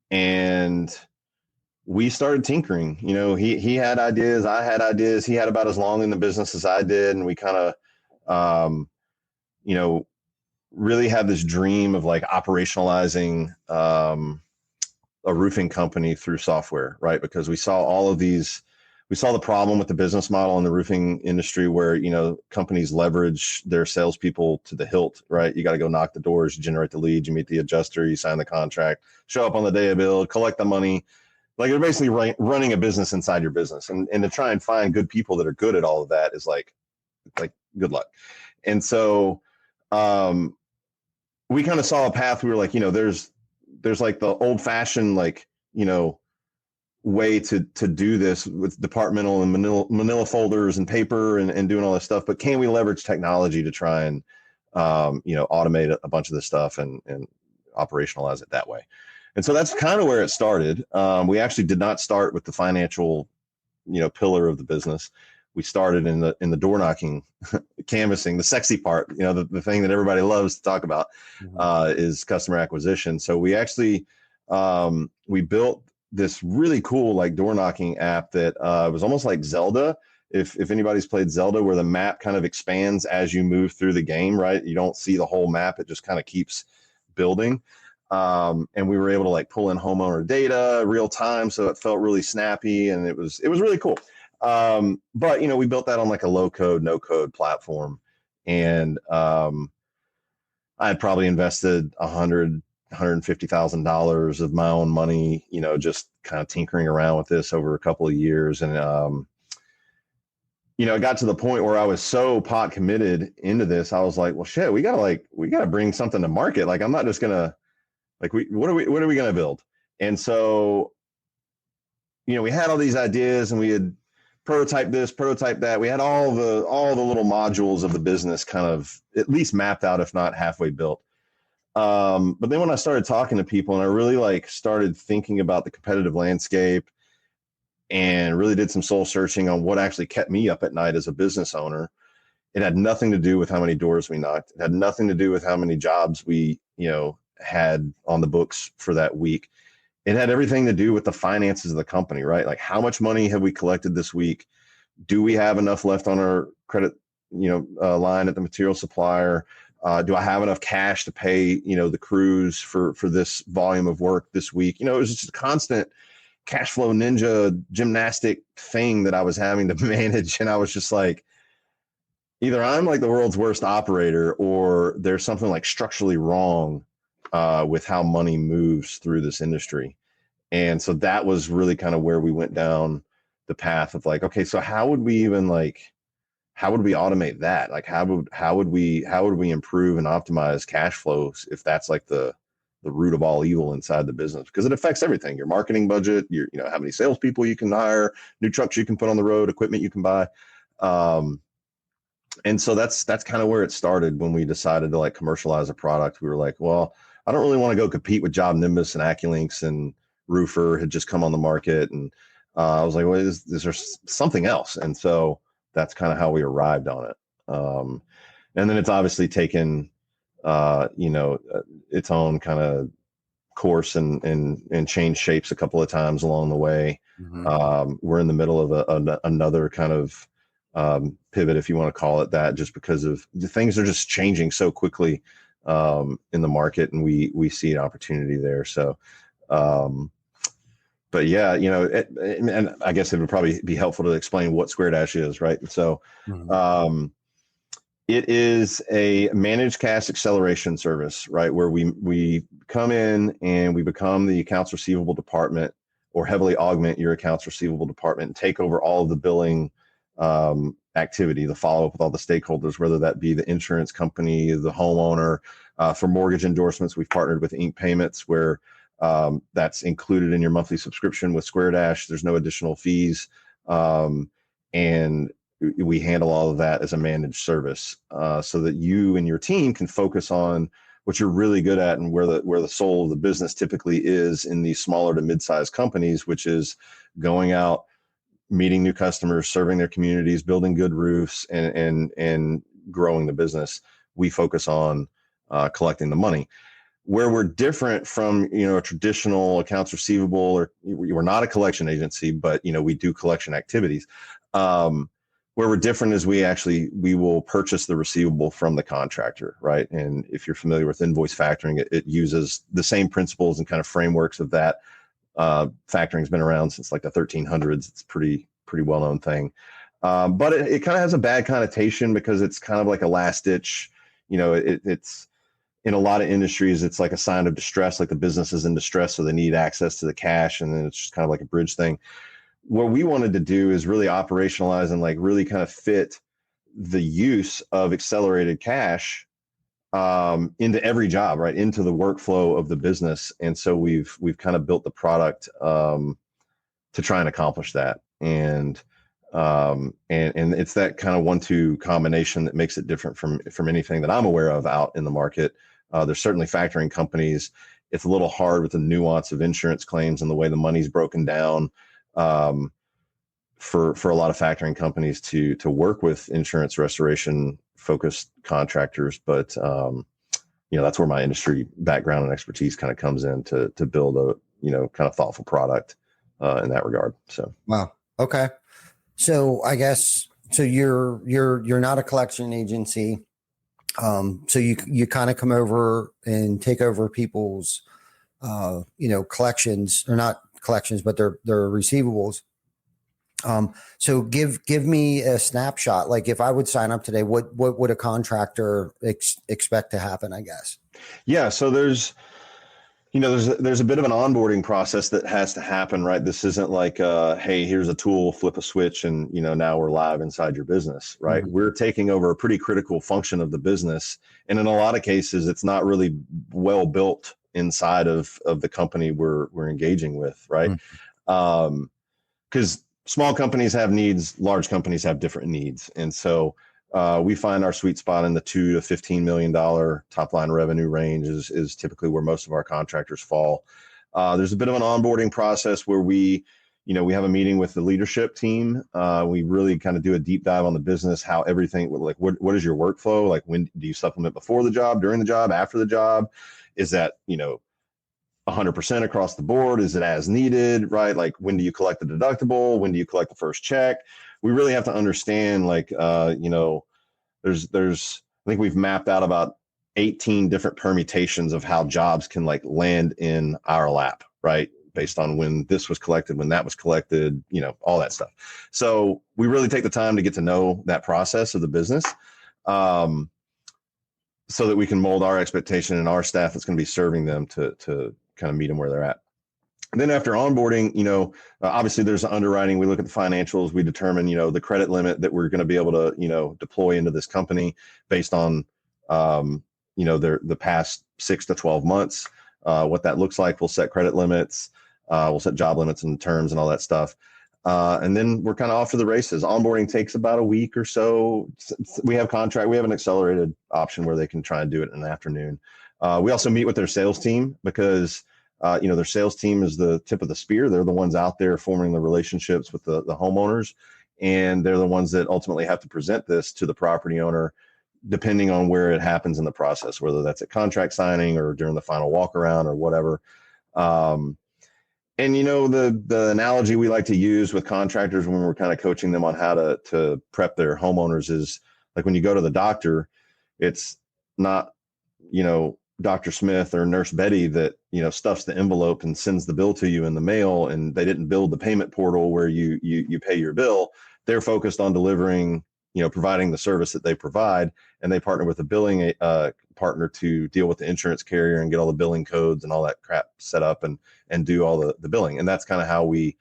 And we started tinkering. He had ideas, I had ideas. He had about as long in the business as I did. And we kind of, really had this dream of like operationalizing a roofing company through software, right? Because we saw the problem with the business model in the roofing industry where, companies leverage their salespeople to the hilt, right? You got to go knock the doors, you generate the lead, you meet the adjuster, you sign the contract, show up on the day of build, collect the money. Like you're basically running a business inside your business. And to try and find good people that are good at all of that is like good luck. And so we kind of saw a path. We were like, there's like the old fashioned, like, way to do this with departmental and manila folders and paper and doing all this stuff. But can we leverage technology to try and, automate a bunch of this stuff and operationalize it that way? And so that's kind of where it started. We actually did not start with the financial, pillar of the business. We started in the door knocking, canvassing, the sexy part, the thing that everybody loves to talk about, is customer acquisition. So we actually, we built this really cool, like door knocking app that was almost like Zelda. If anybody's played Zelda, where the map kind of expands as you move through the game, right? You don't see the whole map. It just kind of keeps building. And we were able to like pull in homeowner data real time. So it felt really snappy and it was really cool. But we built that on like a low code, no code platform. And, I had probably invested $150,000 of my own money, just kind of tinkering around with this over a couple of years. And, it got to the point where I was so pot committed into this. I was like, well, shit, we gotta bring something to market. Like, I'm not just gonna, like, what are we going to build? And so, we had all these ideas and we had prototype this, prototype that. We had all the little modules of the business kind of at least mapped out, if not halfway built. But then when I started talking to people and I really like started thinking about the competitive landscape and really did some soul searching on what actually kept me up at night as a business owner, it had nothing to do with how many doors we knocked. It had nothing to do with how many jobs we, had on the books for that week. It had everything to do with the finances of the company, right? Like how much money have we collected this week? Do we have enough left on our credit, line at the material supplier? Do I have enough cash to pay, the crews for this volume of work this week? It was just a constant cash flow ninja gymnastic thing that I was having to manage. And I was just like, either I'm like the world's worst operator, or there's something like structurally wrong with how money moves through this industry. And so that was really kind of where we went down the path of like, okay, so how would we automate that? Like, how would we improve and optimize cash flows if that's like the root of all evil inside the business? Because it affects everything: your marketing budget, how many salespeople you can hire, new trucks you can put on the road, equipment you can buy. And so that's kind of where it started when we decided to like commercialize a product. We were like, well, I don't really want to go compete with Job Nimbus and AccuLinks, and Roofer had just come on the market. And I was like, well, is there something else? And so that's kind of how we arrived on it. And then it's obviously taken, its own kind of course and changed shapes a couple of times along the way. Mm-hmm. We're in the middle of another kind of pivot, if you want to call it that, just because of the things are just changing so quickly in the market, and we see an opportunity there. So, but yeah, and I guess it would probably be helpful to explain what Square Dash is, right? So, mm-hmm. It is a managed cash acceleration service, right? Where we come in and we become the accounts receivable department, or heavily augment your accounts receivable department, and take over all of the billing activity, the follow up with all the stakeholders, whether that be the insurance company, the homeowner. For mortgage endorsements, we've partnered with Ink Payments, where that's included in your monthly subscription with Square Dash. There's no additional fees, and we handle all of that as a managed service, so that you and your team can focus on what you're really good at, and where the soul of the business typically is in these smaller to mid-sized companies, which is going out, meeting new customers, serving their communities, building good roofs, and growing the business. We focus on collecting the money. Where we're different from a traditional accounts receivable, or we're not a collection agency, but we do collection activities. Where we're different is we will purchase the receivable from the contractor, right? And if you're familiar with invoice factoring, it uses the same principles and kind of frameworks of that. Factoring's been around since like the 1300s. It's pretty well-known thing. But it kind of has a bad connotation, because it's kind of like a last ditch, it's in a lot of industries, it's like a sign of distress, like the business is in distress, so they need access to the cash. And then it's just kind of like a bridge thing. What we wanted to do is really operationalize and like really kind of fit the use of accelerated cash into every job, right? Into the workflow of the business. And so we've kind of built the product to try and accomplish that. And it's that kind of 1-2 combination that makes it different from anything that I'm aware of out in the market. There's certainly factoring companies. It's a little hard with the nuance of insurance claims and the way the money's broken down for a lot of factoring companies to work with insurance restoration focused contractors. But that's where my industry background and expertise kind of comes in to build a kind of thoughtful product in that regard. So wow. Okay. So I guess you're not a collection agency. So you kind of come over and take over people's collections, or not collections, but their receivables. So give me a snapshot. Like, if I would sign up today, what would a contractor expect to happen, I guess? Yeah. So there's a bit of an onboarding process that has to happen, right? This isn't like, hey, here's a tool, flip a switch, and now we're live inside your business, right? Mm-hmm. We're taking over a pretty critical function of the business. And in a lot of cases, it's not really well built inside of the company we're engaging with, right? Mm-hmm. 'Cause small companies have needs, large companies have different needs. And so we find our sweet spot in the $2 to $15 million top line revenue range is typically where most of our contractors fall. There's a bit of an onboarding process where we have a meeting with the leadership team. We really kind of do a deep dive on the business, how everything, like what is your workflow? Like, when do you supplement before the job, during the job, after the job? Is that, 100% across the board? Is it as needed, right? Like, when do you collect the deductible? When do you collect the first check? we really have to understand, like, there's I think we've mapped out about 18 different permutations of how jobs can like land in our lap, right? Based on when this was collected, when that was collected, all that stuff. So we really take the time to get to know that process of the business, so that we can mold our expectation and our staff that's going to be serving them to kind of meet them where they're at. And then after onboarding, obviously there's the underwriting. We look at the financials. We determine, the credit limit that we're going to be able to, deploy into this company based on, the past 6 to 12 months, what that looks like. We'll set credit limits. We'll set job limits and terms and all that stuff. And then we're kind of off to the races. Onboarding takes about a week or so. We have an accelerated option where they can try and do it in the afternoon. We also meet with their sales team because their sales team is the tip of the spear. They're the ones out there forming the relationships with the homeowners, and they're the ones that ultimately have to present this to the property owner, depending on where it happens in the process, whether that's at contract signing or during the final walk around or whatever. And the analogy we like to use with contractors when we're kind of coaching them on how to prep their homeowners is like when you go to the doctor, it's not, Dr. Smith or Nurse Betty that, stuffs the envelope and sends the bill to you in the mail, and they didn't build the payment portal where you pay your bill. They're focused on delivering, providing the service that they provide, and they partner with a billing partner to deal with the insurance carrier and get all the billing codes and all that crap set up and do all the billing. And that's kind of how we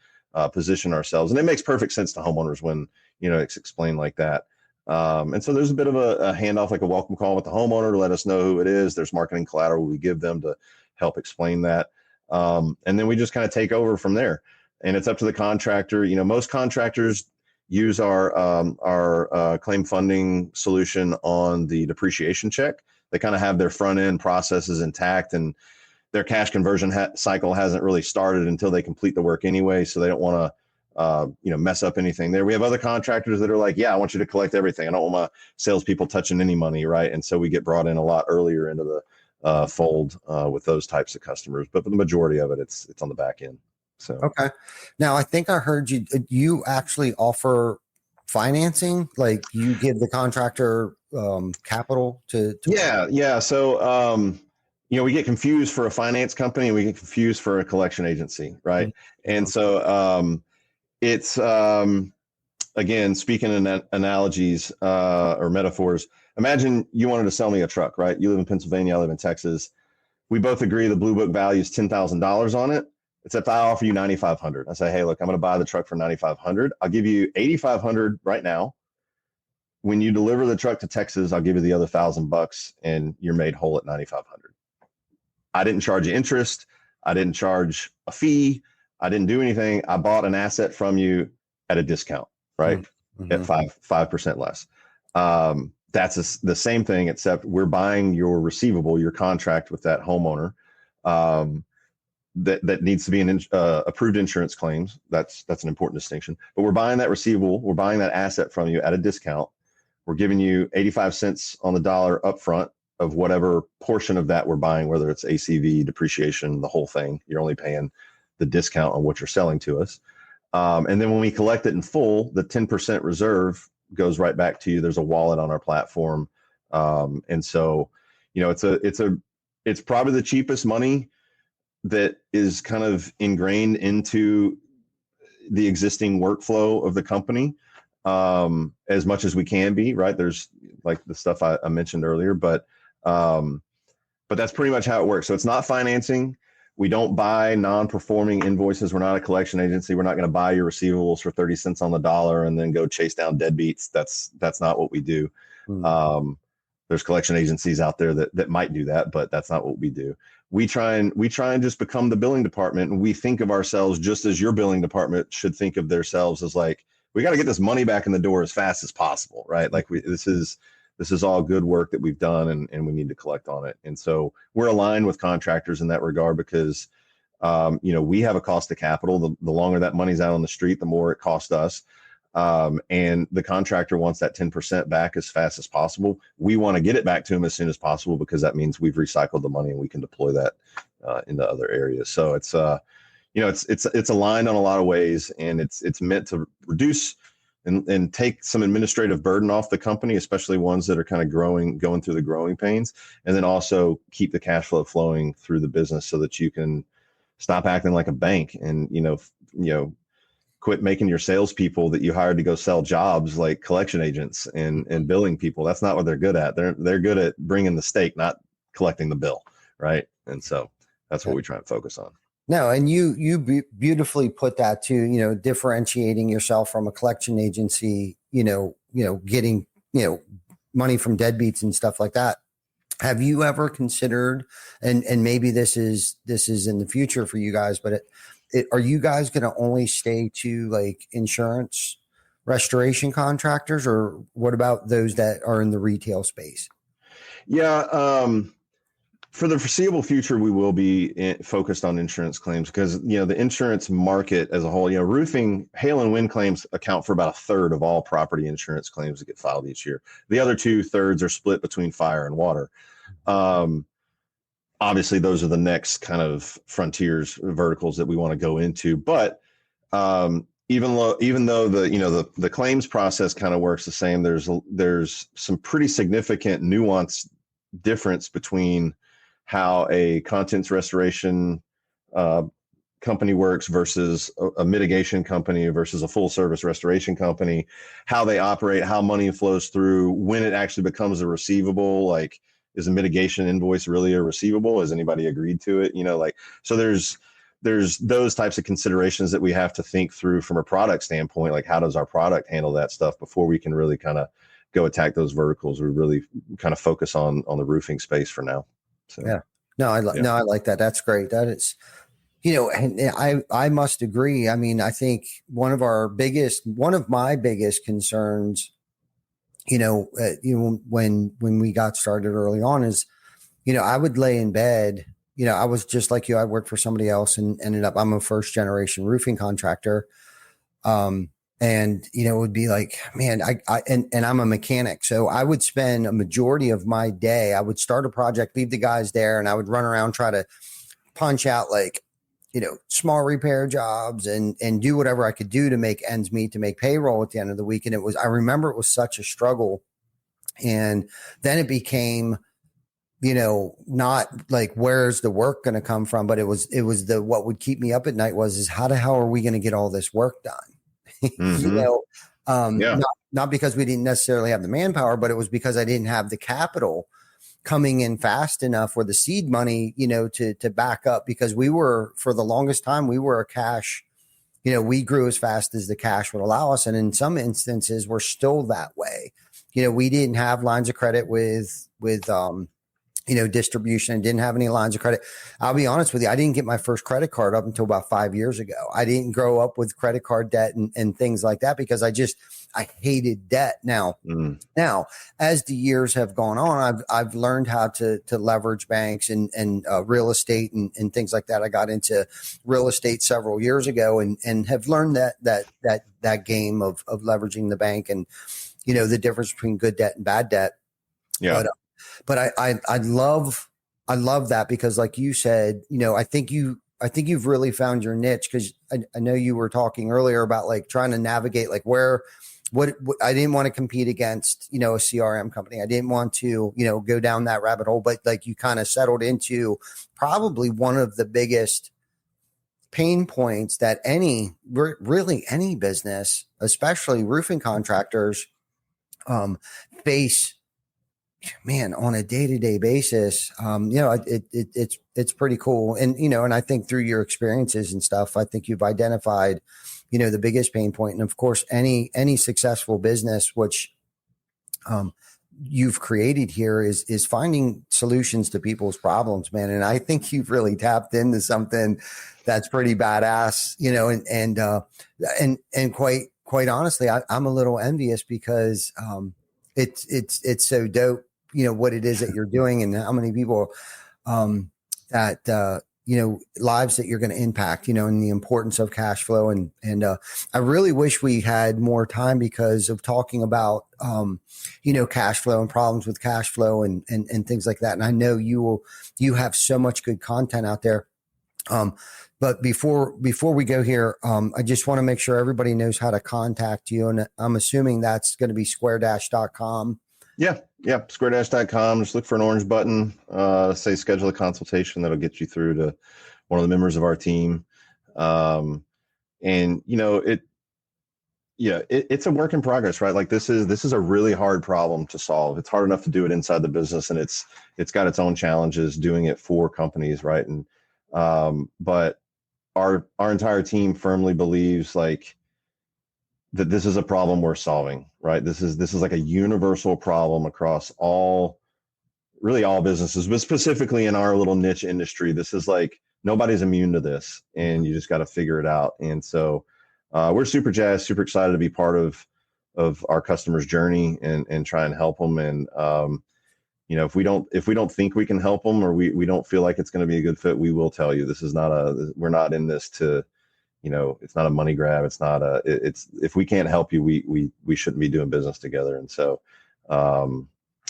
position ourselves. And it makes perfect sense to homeowners when, it's explained like that. And so there's a bit of a handoff, like a welcome call with the homeowner to let us know who it is. There's marketing collateral we give them to help explain that. And then we just kind of take over from there. And it's up to the contractor. Most contractors use our claim funding solution on the depreciation check. They kind of have their front end processes intact, and their cash conversion cycle hasn't really started until they complete the work anyway. So they don't want to mess up anything there. We have other contractors that are like, yeah, I want you to collect everything. I don't want my salespeople touching any money, right? And so we get brought in a lot earlier into the fold with those types of customers. But for the majority of it, it's on the back end. So okay. Now I think I heard you actually offer financing, like you give the contractor capital to yeah. So we get confused for a finance company, and we get confused for a collection agency, right? Mm-hmm. And so it's again, speaking in analogies or metaphors, imagine you wanted to sell me a truck, right? You live in Pennsylvania, I live in Texas. We both agree the Blue Book value is $10,000 on it, except I offer you $9,500. I say, hey, look, I'm going to buy the truck for $9,500. I'll give you $8,500 right now. When you deliver the truck to Texas, I'll give you the other $1,000 and you're made whole at $9,500. I didn't charge you interest. I didn't charge a fee. I didn't do anything. I bought an asset from you at a discount, right? Mm-hmm. At 5% less. That's the same thing, except we're buying your receivable, your contract with that homeowner that needs to be an approved insurance claims. That's an important distinction. But we're buying that receivable. We're buying that asset from you at a discount. We're giving you 85 cents on the dollar upfront of whatever portion of that we're buying, whether it's ACV, depreciation, the whole thing. You're only paying the discount on what you're selling to us. And then when we collect it in full, the 10% reserve goes right back to you. There's a wallet on our platform. And so, it's probably the cheapest money that is kind of ingrained into the existing workflow of the company, as much as we can be, right? There's like the stuff I mentioned earlier, but that's pretty much how it works. So it's not financing. We don't buy non-performing invoices. We're not a collection agency. We're not going to buy your receivables for 30 cents on the dollar and then go chase down deadbeats. That's not what we do. Mm-hmm. There's collection agencies out there that might do that, but that's not what we do. We try and just become the billing department, and we think of ourselves just as your billing department should think of themselves, as like, we got to get this money back in the door as fast as possible, right? Like this is all good work that we've done, and we need to collect on it. And so we're aligned with contractors in that regard because, we have a cost of capital. The longer that money's out on the street, the more it costs us. And the contractor wants that 10% back as fast as possible. We want to get it back to them as soon as possible because that means we've recycled the money and we can deploy that into other areas. So it's aligned on a lot of ways, and it's meant to reduce and take some administrative burden off the company, especially ones that are kind of going through the growing pains, and then also keep the cash flow flowing through the business so that you can stop acting like a bank and, quit making your salespeople that you hired to go sell jobs like collection agents and billing people. That's not what they're good at. They're good at bringing the steak, not collecting the bill. Right. And so that's what we try and focus on. No, and you beautifully put that too, differentiating yourself from a collection agency, getting, money from deadbeats and stuff like that. Have you ever considered, and maybe this is in the future for you guys, but are you guys going to only stay to like insurance restoration contractors, or what about those that are in the retail space? Yeah. For the foreseeable future, we will be focused on insurance claims because, the insurance market as a whole, roofing, hail and wind claims account for about 1/3 of all property insurance claims that get filed each year. The other 2/3 are split between fire and water. Obviously, those are the next kind of frontiers verticals that we want to go into. But even though the claims process kind of works the same, there's some pretty significant nuance difference between how a contents restoration company works versus a mitigation company versus a full service restoration company, how they operate, how money flows through, when it actually becomes a receivable. Like, is a mitigation invoice really a receivable? Has anybody agreed to it? So there's those types of considerations that we have to think through from a product standpoint. Like, how does our product handle that stuff before we can really kind of go attack those verticals? We really kind of focus on the roofing space for now. So, yeah, no, I like that. That's great. That is, and I must agree. I mean, I think one of my biggest concerns, when we got started early on is, I would lay in bed, I was just like you. I worked for somebody else and ended up, I'm a first generation roofing contractor. And, it would be like, man, and I'm a mechanic. So I would spend a majority of my day, I would start a project, leave the guys there, and I would run around, try to punch out like, small repair jobs and do whatever I could do to make ends meet, to make payroll at the end of the week. And I remember it was such a struggle. And then it became, not like, where's the work going to come from? But it was what would keep me up at night is how the hell are we going to get all this work done? Mm-hmm. Not because we didn't necessarily have the manpower, but it was because I didn't have the capital coming in fast enough, or the seed money, to back up, because for the longest time, we were a cash, we grew as fast as the cash would allow us. And in some instances, we're still that way. We didn't have lines of credit with distribution, and didn't have any lines of credit. I'll be honest with you. I didn't get my first credit card up until about 5 years ago. I didn't grow up with credit card debt and things like that because I hated debt. Now, as the years have gone on, I've learned how to leverage banks and real estate and things like that. I got into real estate several years ago and have learned that game of leveraging the bank and, the difference between good debt and bad debt. Yeah. But I love that because, like you said, I think you've really found your niche, because I know you were talking earlier about like trying to navigate like what I didn't want to compete against, a CRM company. I didn't want to, go down that rabbit hole, but like you kind of settled into probably one of the biggest pain points that really any business, especially roofing contractors, face, man, on a day-to-day basis. It's pretty cool. And, and I think through your experiences and stuff, I think you've identified, the biggest pain point. And of course, any successful business, which, you've created here is finding solutions to people's problems, man. And I think you've really tapped into something that's pretty badass, and quite honestly, I'm a little envious because, it's so dope, what it is that you're doing and how many people, lives that you're going to impact, and the importance of cash flow. And I really wish we had more time because of talking about, cash flow and problems with cash flow and things like that. And I know you have so much good content out there. But before we go here, I just want to make sure everybody knows how to contact you. And I'm assuming that's going to be square-com. Yeah. Square-com. Just look for an orange button, say schedule a consultation. That'll get you through to one of the members of our team. And it's a work in progress, right? Like this is a really hard problem to solve. It's hard enough to do it inside the business, and it's got its own challenges doing it for companies, right? And but our entire team firmly believes like that this is a problem worth solving, right? This is like a universal problem across all businesses, but specifically in our little niche industry. This is like nobody's immune to this, and you just got to figure it out. And so we're super jazzed, super excited to be part of our customers' journey and try and help them. And if we don't think we can help them, or we don't feel like it's going to be a good fit, we will tell you. We're not in this to, it's not a money grab. It's not if we can't help you, we shouldn't be doing business together. And so,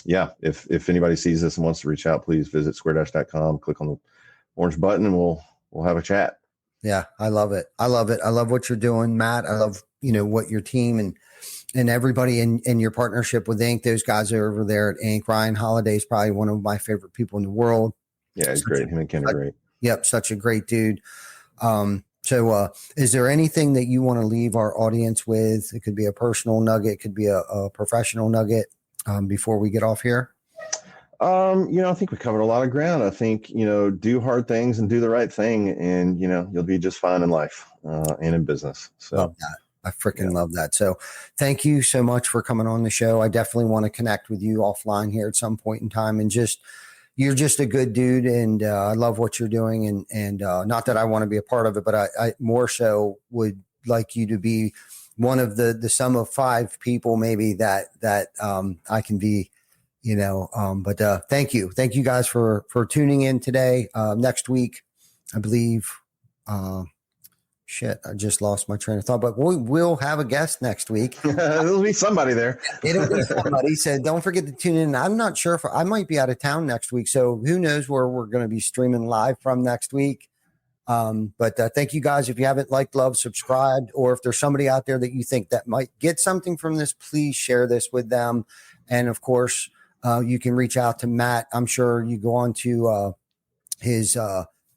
if anybody sees this and wants to reach out, please visit square-com, click on the orange button, and we'll have a chat. Yeah, I love it. I love what you're doing, Matt. I love, what your team and everybody in your partnership with Inc. Those guys are over there at Inc. Ryan Holiday is probably one of my favorite people in the world. Yeah, he's great. Him and Ken are great. Yep, such a great dude. So is there anything that you want to leave our audience with? It could be a personal nugget, it could be a professional nugget before we get off here. I think we covered a lot of ground. I think, do hard things and do the right thing, and, you'll be just fine in life and in business. So love that. I freaking love that. So thank you so much for coming on the show. I definitely want to connect with you offline here at some point in time, and you're just a good dude. And I love what you're doing. And not that I want to be a part of it, but I more so would like you to be one of the sum of 5 people maybe that I can be, but thank you guys for tuning in today. Next week, I believe, I just lost my train of thought, but we'll have a guest next week. There'll be somebody there. It'll be somebody. So don't forget to tune in. I'm not sure if I might be out of town next week, so who knows where we're going to be streaming live from next week. But thank you guys. If you haven't liked, loved, subscribed, or if there's somebody out there that you think that might get something from this, please share this with them. And of course, you can reach out to Matt. I'm sure you go on to his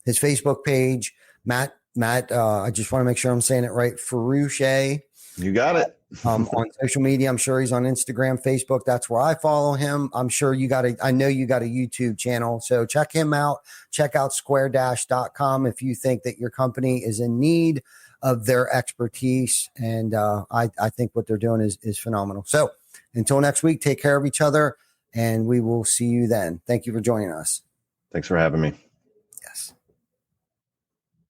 Facebook page, Matt. I just want to make sure I'm saying it right. Fruge. You got it. On social media, I'm sure he's on Instagram, Facebook. That's where I follow him. I'm sure I know you got a YouTube channel. So check him out. Check out square-com if you think that your company is in need of their expertise. And I think what they're doing is phenomenal. So until next week, take care of each other, and we will see you then. Thank you for joining us. Thanks for having me. Yes.